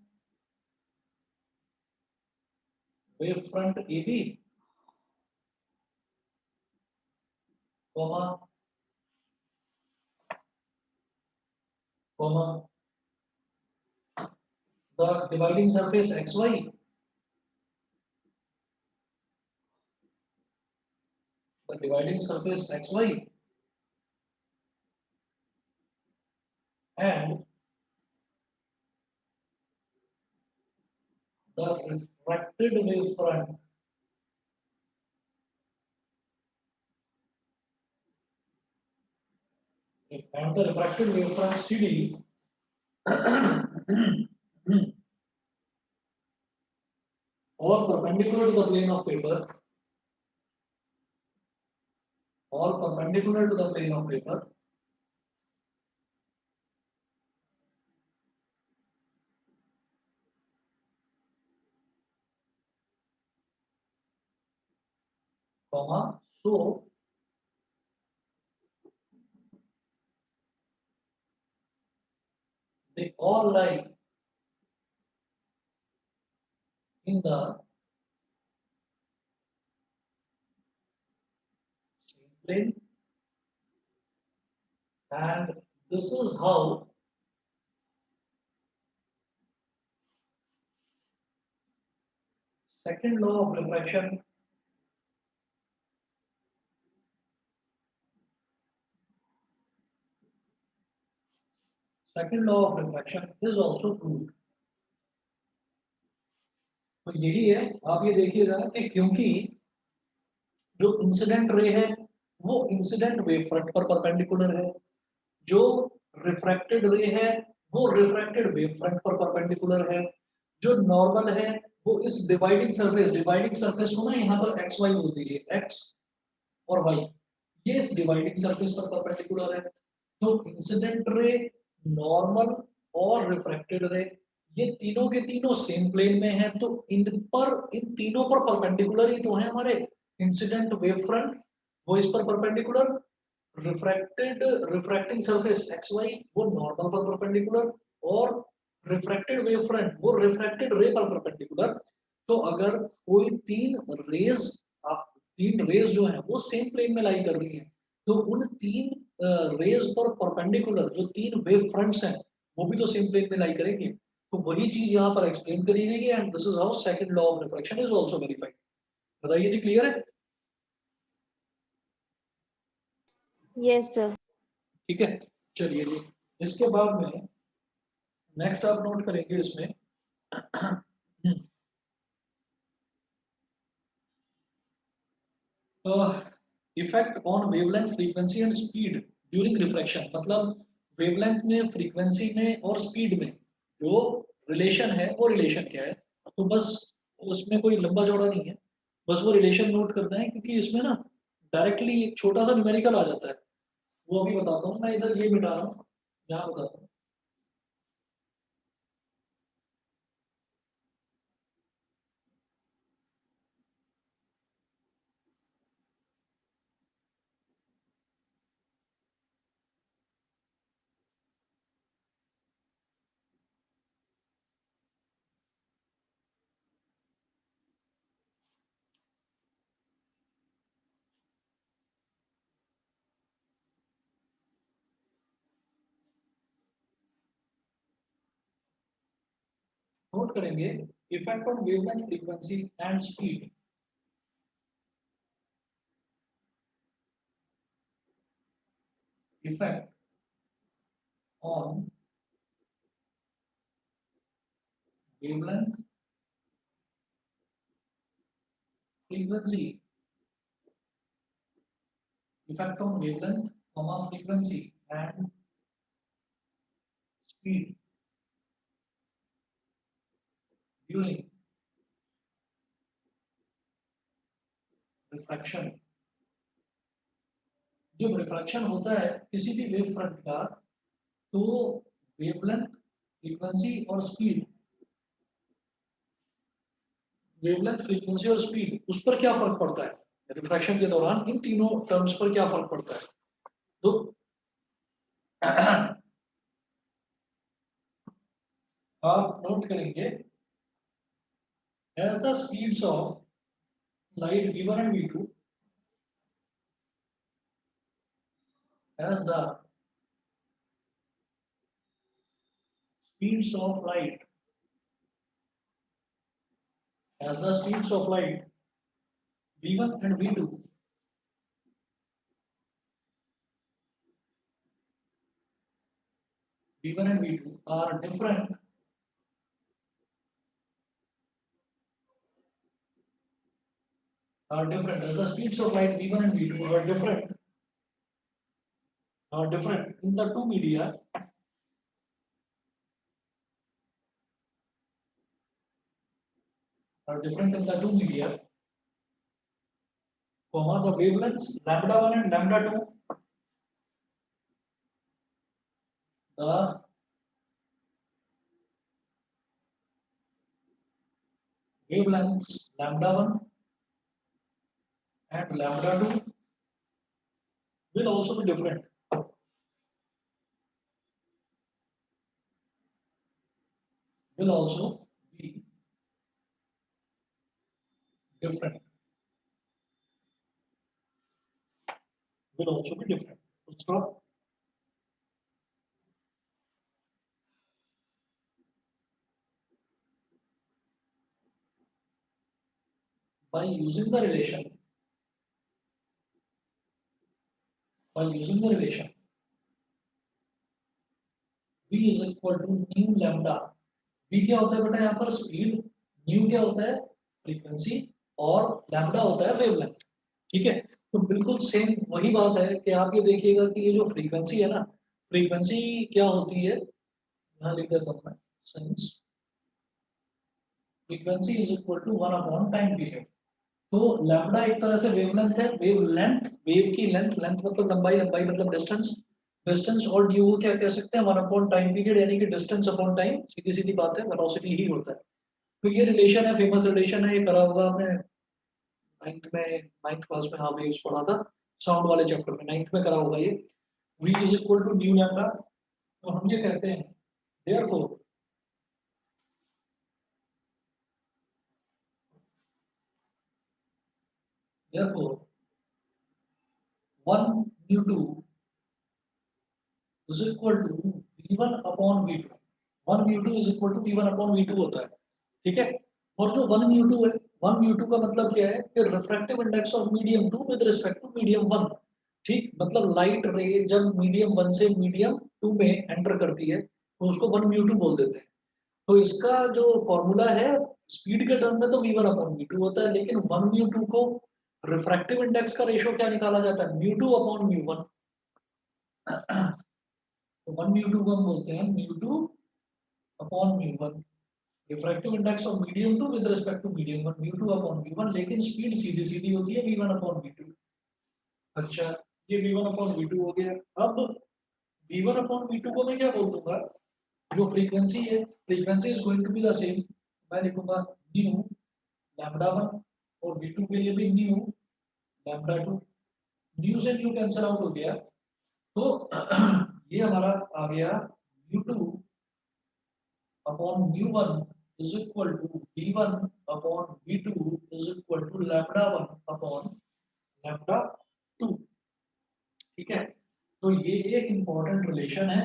wavefront AB, comma, comma, the dividing surface XY, the dividing surface XY, and the refracted wavefront and the refracted wavefront CD or perpendicular to the plane of paper, or perpendicular to the plane of paper, comma, so they all lie in the same plane, and this is how second law of refraction is also proved। तो यही है, आप ये देखिएगा कि क्योंकि जो incident ray है वो इंसिडेंट वेव फ्रंट पर परपेंडिकुलर है, जो रिफ्रैक्टेड रे है वो रिफ्रैक्टेड वेव फ्रंट पर परपेंडिकुलर है, जो नॉर्मल है वो इस डिवाइडिंग सरफेस को ना यहाँ पर एक्स वाई बोल दीजिए, एक्स और वाई, ये इस डिवाइडिंग सरफेस पर परपेंडिकुलर है। तो इंसिडेंट रे, नॉर्मल और रिफ्रैक्टेड रे, ये तीनों के तीनों सेम प्लेन में है, तो इन तीनों पर परपेंडिकुलर ही तो है हमारे। इंसिडेंट वेव फ्रंट वो इस पर perpendicular, refracting surface X Y वो नॉर्मल पर परपेंडिकुलर, और रिफ्रैक्टेड वेव फ्रंट वो रिफ्रैक्टेड रे पर परपेंडिकुलर। तो अगर कोई तीन रेज जो है वो सेम प्लेन में लाई कर रही है, तो उन तीन रेज पर परपेंडिकुलर जो तीन वेव फ्रंट्स हैं वो भी तो सेम प्लेन में लाई करेंगे। तो वही चीज यहाँ पर एक्सप्लेन करी गई है, and this is how second law of refraction is also verified. बताइए जी, क्लियर है? Yes sir. ठीक है, चलिए जी। इसके बाद में नेक्स्ट आप नोट करेंगे इसमें effect on wavelength, frequency and speed during refraction. मतलब वेवलेंथ में, फ्रीक्वेंसी में और स्पीड में जो रिलेशन है वो रिलेशन क्या है। तो बस उसमें कोई लंबा चौड़ा नहीं है, बस वो रिलेशन नोट करना है, क्योंकि इसमें ना डायरेक्टली एक छोटा सा न्यूमेरिकल आ जाता है। वो अभी बताता हूँ, मैं इधर ये मिटा रहा हूँ, यहाँ बताता हूँ। नोट करेंगे effect on wavelength, frequency and speed. Effect on wavelength, frequency, effect on wavelength, comma frequency and speed during refraction। जब रिफ्रैक्शन होता है किसी भी वेव फ्रंट का, तो वेवलेंथ, फ्रीक्वेंसी और स्पीड, वेवलेंथ, फ्रीक्वेंसी और स्पीड, उस पर क्या फर्क पड़ता है रिफ्रैक्शन के दौरान, इन तीनों टर्म्स पर क्या फर्क पड़ता है। तो आप नोट करेंगे as the speeds of light v1 and v2, as the speeds of light, as the speeds of light v1 and v2 v1 and v2 are different, as the speeds of light v1 and v2 are different, in the two media, comma the wavelengths lambda 1 and lambda 2, the wavelengths lambda 1 and lambda 2 will also be different, will also be different, will also be different. So by using the relation, v is equal to nu lambda। v क्या होता है बेटा यहाँ पर speed, nu क्या होता है frequency, और लैम्बडा होता है वेवलेंथ। ठीक है, तो बिल्कुल सेम वही बात है कि आप ये देखिएगा कि ये जो फ्रीक्वेंसी है ना, फ्रीक्वेंसी क्या होती है, यहाँ लिख देता हूँ मैं, since frequency is equal to 1 upon time period. तो लैम्बडा एक तरह से वेवलेंथ है, वेव लेंथ, वेव की लेंथ, लेंथ मतलब लंबाई, लंबाई मतलब डिस्टेंस, डिस्टेंस, और ड्यू को क्या कह सकते हैं 1 अपॉन टाइम पीरियड, यानी कि डिस्टेंस अपॉन टाइम, सीधी सीधी बात है, वेलोसिटी ही होता है। तो ये रिलेशन है, फेमस रिलेशन है, ये करा होगा आपने नाइन्थ क्लास में, हाँ वेव्स पढ़ा था साउंड वाले चैप्टर में, नाइन्थ में करा होगा ये। v is equal to nu lambda. तो हम ये कहते हैं therefore therefore 1 mu2 is equal to v1 upon v2। 1 mu2 is equal to v1 upon v2 होता है। ठीक है, और जो 1 mu2 है, 1 mu2 का मतलब क्या है कि refractive index of medium 2 with respect to medium 1। ठीक, मतलब लाइट रे जब मीडियम 1 से मीडियम 2 में एंटर करती है तो उसको 1 म्यू 2 बोल देते हैं। तो इसका जो फॉर्मूला है स्पीड के टर्म में तो v1 अपॉन v2 होता है, लेकिन 1 म्यू 2 को रिफ्रैक्टिव इंडेक्स का रेशियो क्या निकाला जाता है, म्यू 2 अपॉन म्यू 1। तो 1 म्यू 2 को हम बोलते हैं mu 2 upon mu 1, refractive index of medium 2 with respect to medium 1, mu 2 upon mu 1, लेकिन स्पीड सीधी सीधी होती है v1 अपॉन v2। अच्छा, ये v1 अपॉन v2 हो गया। अब v1 अपॉन v2 को मैं क्या बोल दूंगा, जो फ्रीक्वेंसी है, frequency is going to be the same, मैं लिखूंगा न्यू लैम्डा 1, और v2 के लिए भी न्यू लैम्डा 2, न्यू से न्यू कैंसिल आउट हो गया, तो ये हमारा आ गया v2 upon v1 is equal to v1 upon v2 is equal to lambda 1 upon lambda 2। ठीक है, तो ये एक इंपॉर्टेंट रिलेशन है,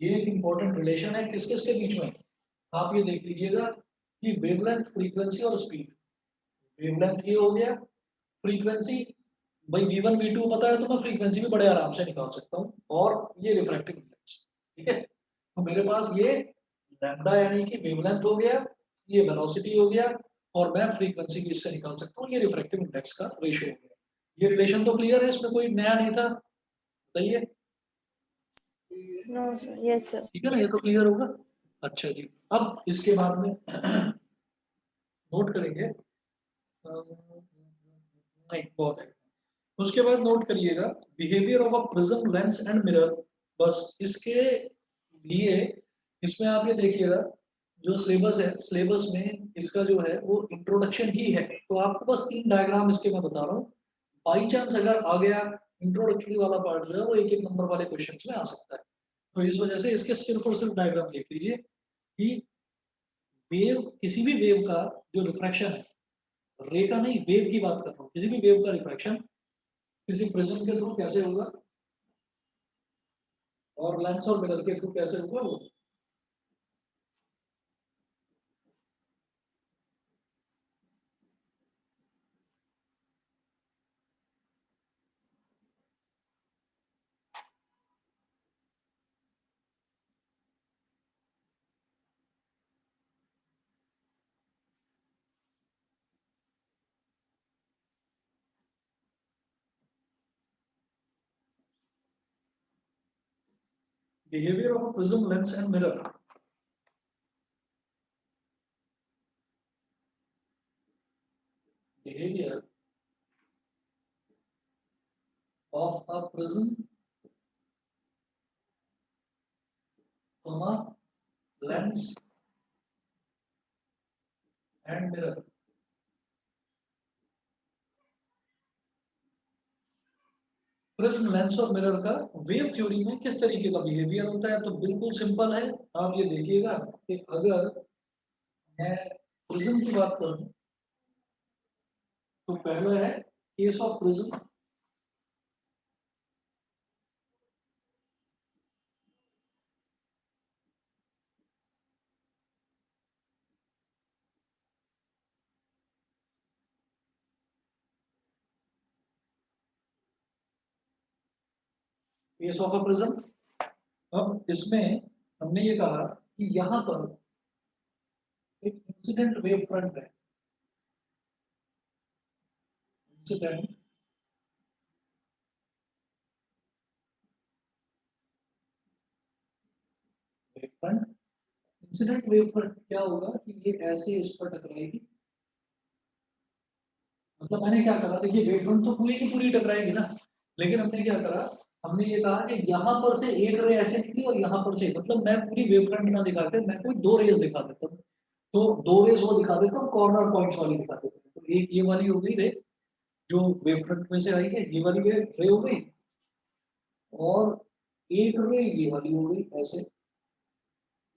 ये एक इंपॉर्टेंट रिलेशन है किस किस के बीच में, आप ये देख लीजिएगा कि वेवलेंथ, फ्रीक्वेंसी और स्पीड। वेवलेंथ ये हो गया, फ्रीक्वेंसी भाई v1 v2 पता है तो मैं फ्रीक्वेंसी भी बड़े आराम से निकाल सकता हूँ, और ये रिफ्रैक्टिव इंडेक्स। ठीक है, तो मेरे पास ये लैम्डा यानी कि वेवलेंथ हो गया, ये वेलोसिटी हो गया, और मैं फ्रीक्वेंसी भी इससे निकाल सकता हूँ, ये रिफ्रैक्टिव इंडेक्स का रेशियो हो गया। ये रिलेशन तो क्लियर है, इसमें कोई नया नहीं था, बताइए। No sir, yes sir. ठीक है ना, ये तो क्लियर होगा। अच्छा जी, अब इसके बाद में नोट करेंगे, नहीं बहुत है, उसके बाद नोट करिएगा behaviour of a prism lens and mirror. बस इसके लिए इसमें आप ये देखिएगा, जो सिलेबस है, सिलेबस में इसका जो है वो इंट्रोडक्शन ही है, तो आपको बस 3 डायग्राम इसके मैं बता रहा हूँ, बाई चांस अगर आ गया इंट्रोडक्टरी वाला पार्ट जो है वो एक एक नंबर वाले क्वेश्चन में आ सकता है, तो इस वजह से इसके सिर्फ और सिर्फ डायग्राम देख लीजिए कि वेव, किसी भी वेव का जो रिफ्रैक्शन है, रे का नहीं, वेव की बात कर रहा हूँ, किसी भी वेव का रिफ्रैक्शन किसी प्रिज्म के थ्रू कैसे होगा और लेंस और मिरर के थ्रू कैसे होगा वो। Behavior of a prism lens and mirror. Behavior of a prism, comma, lens and mirror. Prism, lens और मिरर का वेव थ्योरी में किस तरीके का बिहेवियर होता है, तो बिल्कुल सिंपल है। आप ये देखिएगा कि अगर मैं प्रिज्म की बात करूं तो पहला है case of prism, case of a prism. अब इसमें हमने ये कहा कि यहाँ पर एक इंसिडेंट वेव फ्रंट है, incident wave front. Incident wave front क्या होगा कि ये ऐसे इस पर टकराएगी, मतलब मैंने क्या करा, देखिए वेव फ्रंट तो पूरी की पूरी टकराएगी ना, लेकिन हमने क्या करा, हमने ये कहा कि यहाँ पर से एक रे ऐसे निकली और यहाँ पर से, मतलब मैं पूरी वेव फ्रंट ना दिखाकर मैं कोई 2 रेज दिखा देता हूँ, तो 2 रेज वो दिखा देता हूँ, कॉर्नर पॉइंट्स वाली दिखा देता हूँ। तो एक ये वाली हो गई रे जो वेव फ्रंट में से आई है, ये वाली रे हो गई, और एक रे ये वाली हो गई ऐसे,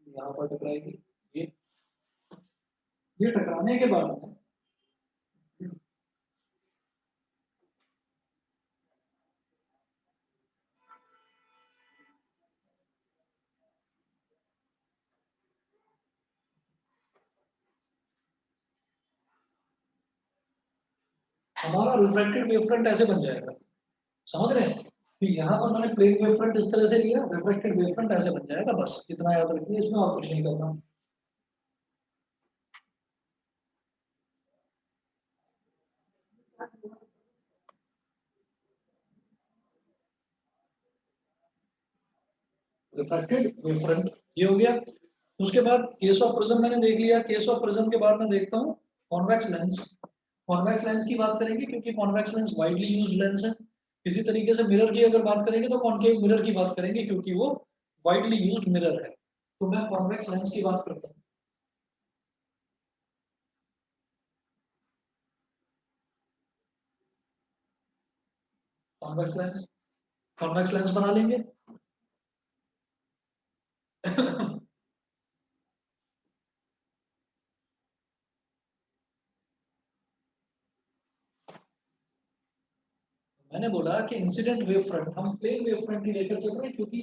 यहाँ पर टकराएगी, ये ये टकराने के बाद में हमारा रिफ्रैक्टेड वेव फ्रंट ऐसे बन जाएगा, समझ रहे हैं? तो यहाँ पर मैंने प्लेन वेव फ्रंट इस तरह से लिया, रिफ्लेक्टेड वेव फ्रंट ऐसे बन जाएगा, बस इतना याद रखिए, इसमें और कुछ नहीं करना। रिफ्लेक्टेड वेव फ्रंट ये हो गया। उसके बाद केस ऑफ प्रिज्म मैंने देख लिया। केस ऑफ प्रिज्म के बाद मैं देखता हूँ कॉन्वेक्स लेंस। कॉन्वेक्स लेंस की बात करेंगे क्योंकि convex lens widely use lens है। इसी तरीके से मिरर की अगर बात करेंगे तो कॉन्केव मिरर की बात करेंगे क्योंकि वो वाइडली यूज्ड मिरर है। तो मैं कॉन्वेक्स लेंस की बात करता हूँ। कॉन्वेक्स लेंस बना लेंगे। मैंने बोला कि इंसिडेंट वेव फ्रंट हम प्लेन वेव फ्रंट ही लेकर चल रहे हैं क्योंकि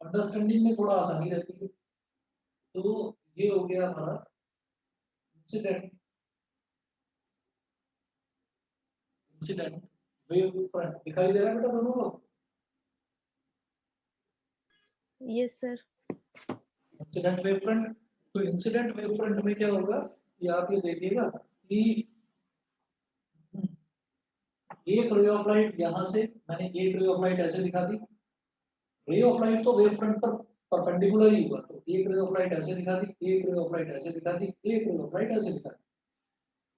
अंडरस्टैंडिंग में थोड़ा आसानी रहती है। तो ये हो गया हमारा इंसिडेंट इंसिडेंट वेव फ्रंट। दिखाई दे रहा है बेटा दोनों को? Yes sir. Incident wave front. तो इंसिडेंट वेव फ्रंट में क्या होगा कि आप ये देखिएगा कि एक रे ऑफ लाइट यहाँ से, मैंने एक रे ऑफ लाइट ऐसे दिखा दी। रे ऑफ लाइट तो वेव फ्रंट पर परपेंडिकुलर ही हुआ, तो एक रे ऑफ लाइट ऐसे दिखा दी, एक रे ऑफ लाइट ऐसे दिखा दी, एक रे ऑफ लाइट ऐसे दिखा दी।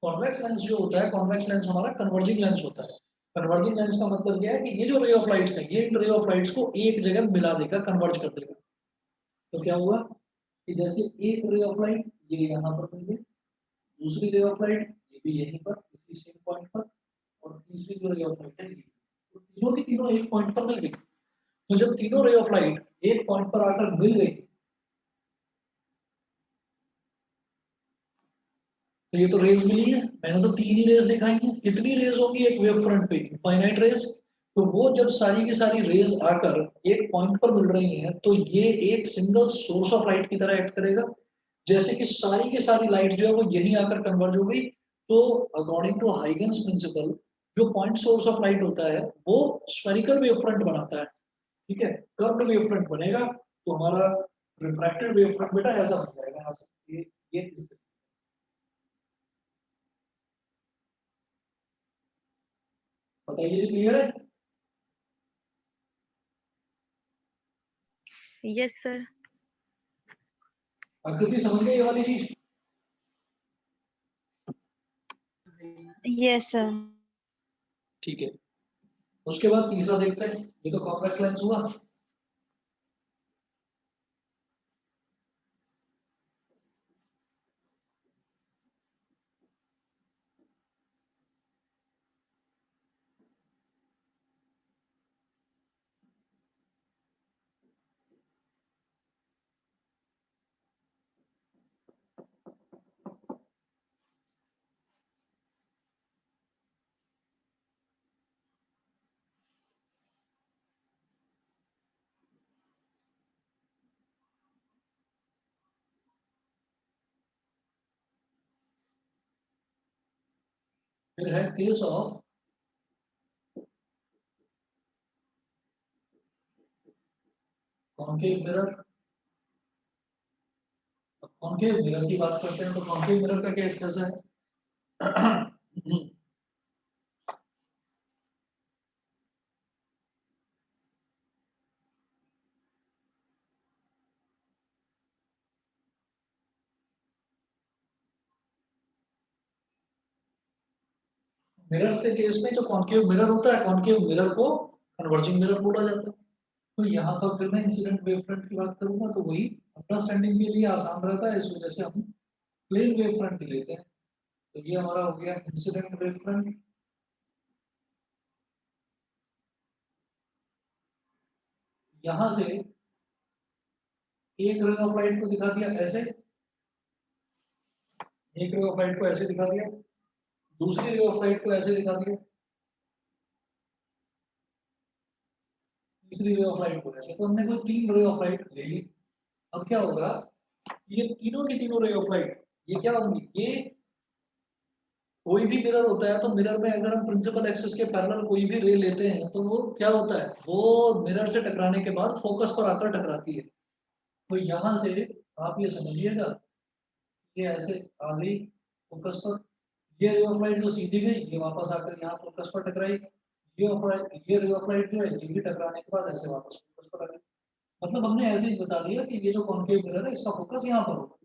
कॉन्वेक्स लेंस जो होता है, कॉन्वेक्स लेंस हमारा कन्वर्जिंग लेंस होता है। कन्वर्जिंग लेंस का मतलब क्या है कि ये जो रे ऑफ लाइट्स है, ये इन रे ऑफ लाइट्स को एक जगह मिला देगा, कन्वर्ज कर देगा। तो क्या हुआ कि जैसे एक रे ऑफ लाइट ये यहाँ पर मिल गई, दूसरी रे ऑफ लाइट ये भी यहीं पर इसी सेम पॉइंट पर, और तीसरी जो रे ऑफ लाइट है ये, तो तीनों की तीनों एक पॉइंट पर मिल गई। तो जब तीनों रे ऑफ लाइट एक पॉइंट पर आकर मिल गई, तो ये तो रेज मिली है। मैंने तो तीन ही रेज दिखाई हैं। कितनी रेज होगी एक वेव फ्रंट पे? Infinite rays. तो वो जब सारी की सारी रेज आकर एक पॉइंट पर मिल रही हैं, तो ये एक सिंगल सोर्स ऑफ लाइट की तरह एक्ट करेगा। जैसे कि सारी की सारी लाइट जो है वो यहीं आकर कन्वर्ज हो गई। तो अकॉर्डिंग टू हाइगन्स प्रिंसिपल, जो पॉइंट सोर्स ऑफ लाइट होता है वो स्फेरिकल वेव फ्रंट बनाता है। ठीक है, कर्व्ड वेव फ्रंट बनेगा। तो हमारा रिफ्रैक्टेड वेव फ्रंट बेटा ऐसा बन जाएगा यहाँ से। ये इस तरीके। बताइए जी, क्लियर है? Yes sir. आकृति समझ गए ये वाली चीज? Yes sir. ठीक है। उसके बाद तीसरा देखते हैं। ये तो कॉन्वेक्स लेंस हुआ। फिर है case of concave mirror. Concave mirror की बात करते हैं तो कॉन्केव मिरर का केस कैसा है? मिरर्स के केस में जो कॉन्केव मिरर होता है, कॉन्केव मिरर को कन्वर्जिंग मिरर बोला जाता है। तो यहाँ पर फिर मैं इंसिडेंट वेव फ्रंट की बात करूंगा तो वही अंडरस्टैंडिंग के लिए आसान रहता है, इस वजह से हम प्लेन वेव फ्रंट लेते हैं। तो ये हमारा हो गया इंसिडेंट वेव फ्रंट। यहाँ से एक रे ऑफ लाइट को दिखा दिया ऐसे, एक रे ऑफ लाइट को ऐसे दिखा दिया, दूसरी रे ऑफ लाइट को ऐसे दिखा दिया, तीसरी रे ऑफ लाइट को ऐसे। तो हमने कोई तीन रे ऑफ लाइट ले ली। अब क्या होगा, ये तीनों की तीनों रे ऑफ लाइट ये क्या होंगी, ये कोई भी मिरर होता है तो मिरर में अगर हम प्रिंसिपल एक्सिस के पैरेलल कोई भी रे लेते हैं तो वो क्या होता है, वो मिरर से टकराने के बाद फोकस पर आकर टकराती है। तो यहाँ से आप ये समझिएगा, ये ऐसे आ गई फोकस पर, ये रे ऑफ लाइट जो सीधी गई ये वापस आकर यहाँ फोकस पर टकराई, ये रे ऑफ लाइट जो है ये भी टकराने के बाद ऐसे वापस फोकस पर आ गई। मतलब हमने ऐसे ही बता दिया कि ये जो कॉन्केव मिरर है इसका फोकस यहाँ पर होगा,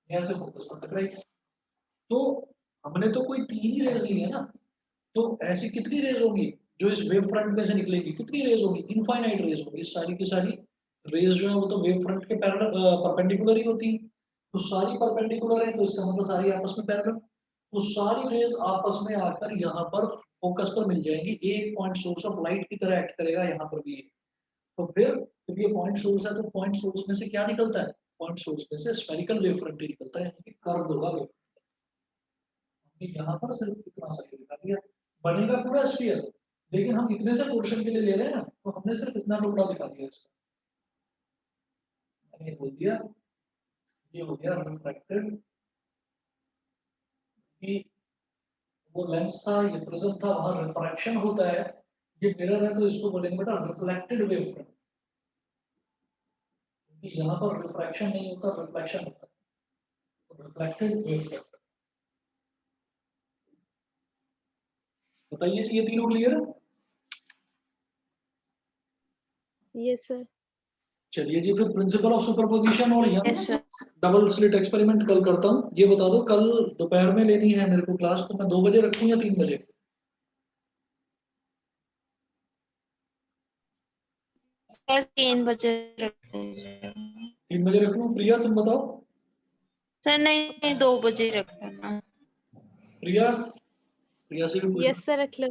यहाँ से फोकस पर टकराई। तो हमने तो कोई 3 ही रेज ली है ना, तो ऐसी कितनी रेज होगी जो इस वेव फ्रंट में से निकलेगी, कितनी रेज होगी, इनफाइनाइट रेज होगी। सारी की सारी रेज जो है वो तो वेव फ्रंट के पैरेलल परपेंडिकुलर ही होती है, तो सारी परपेंडिकुलर है तो इसका मतलब सारी आपस में पैरेलल, तो सारी रेज आपस में आकर यहाँ पर फोकस पर मिल जाएंगी, एक पॉइंट सोर्स ऑफ लाइट की तरह एक्ट करेगा यहाँ पर भी। तो फिर जब ये पॉइंट सोर्स है तो पॉइंट सोर्स में से क्या निकलता है, पॉइंट सोर्स में से स्फेरिकल वेव फ्रंट ही निकलता है, यानी कि कर्व होगा वेव। यहाँ पर सिर्फ इतना सा ही दिखा दिया, बनेगा पूरा स्फीयर, लेकिन हम इतने से पोर्शन के लिए ले रहे हैं ना, तो हमने सिर्फ इतना टुकड़ा दिखा दिया इसका। ये हो गया, ये हो गया रिफ्रैक्टेड, कि वो लेंस था, ये प्रिज्म था, वहां रिफ्रैक्शन होता है। ये मिरर है तो इसको बोलेंगे बेटा रिफ्लेक्टेड वेव फ्रंट, क्योंकि यहाँ पर रिफ्रैक्शन नहीं होता, रिफ्लेक्शन होता है, तो रिफ्लेक्टेड वेव फ्रंट। बताइए ये तीनों क्लियर है? Yes sir. चलिए जी, फिर प्रिंसिपल ऑफ सुपरपोजिशन और यहाँ yes sir. Double slit experiment कल करता हूँ। ये बता दो कल दोपहर में लेनी है मेरे को क्लास, तो मैं 2 बजे रखूँ या 3 बजे? सर 3 बजे रख दीजिए। 3 बजे रख लूँ? प्रिया तुम बताओ। सर नहीं 2 बजे रख लेना। प्रिया, प्रिया से भी पूछ यस सर, रख लो।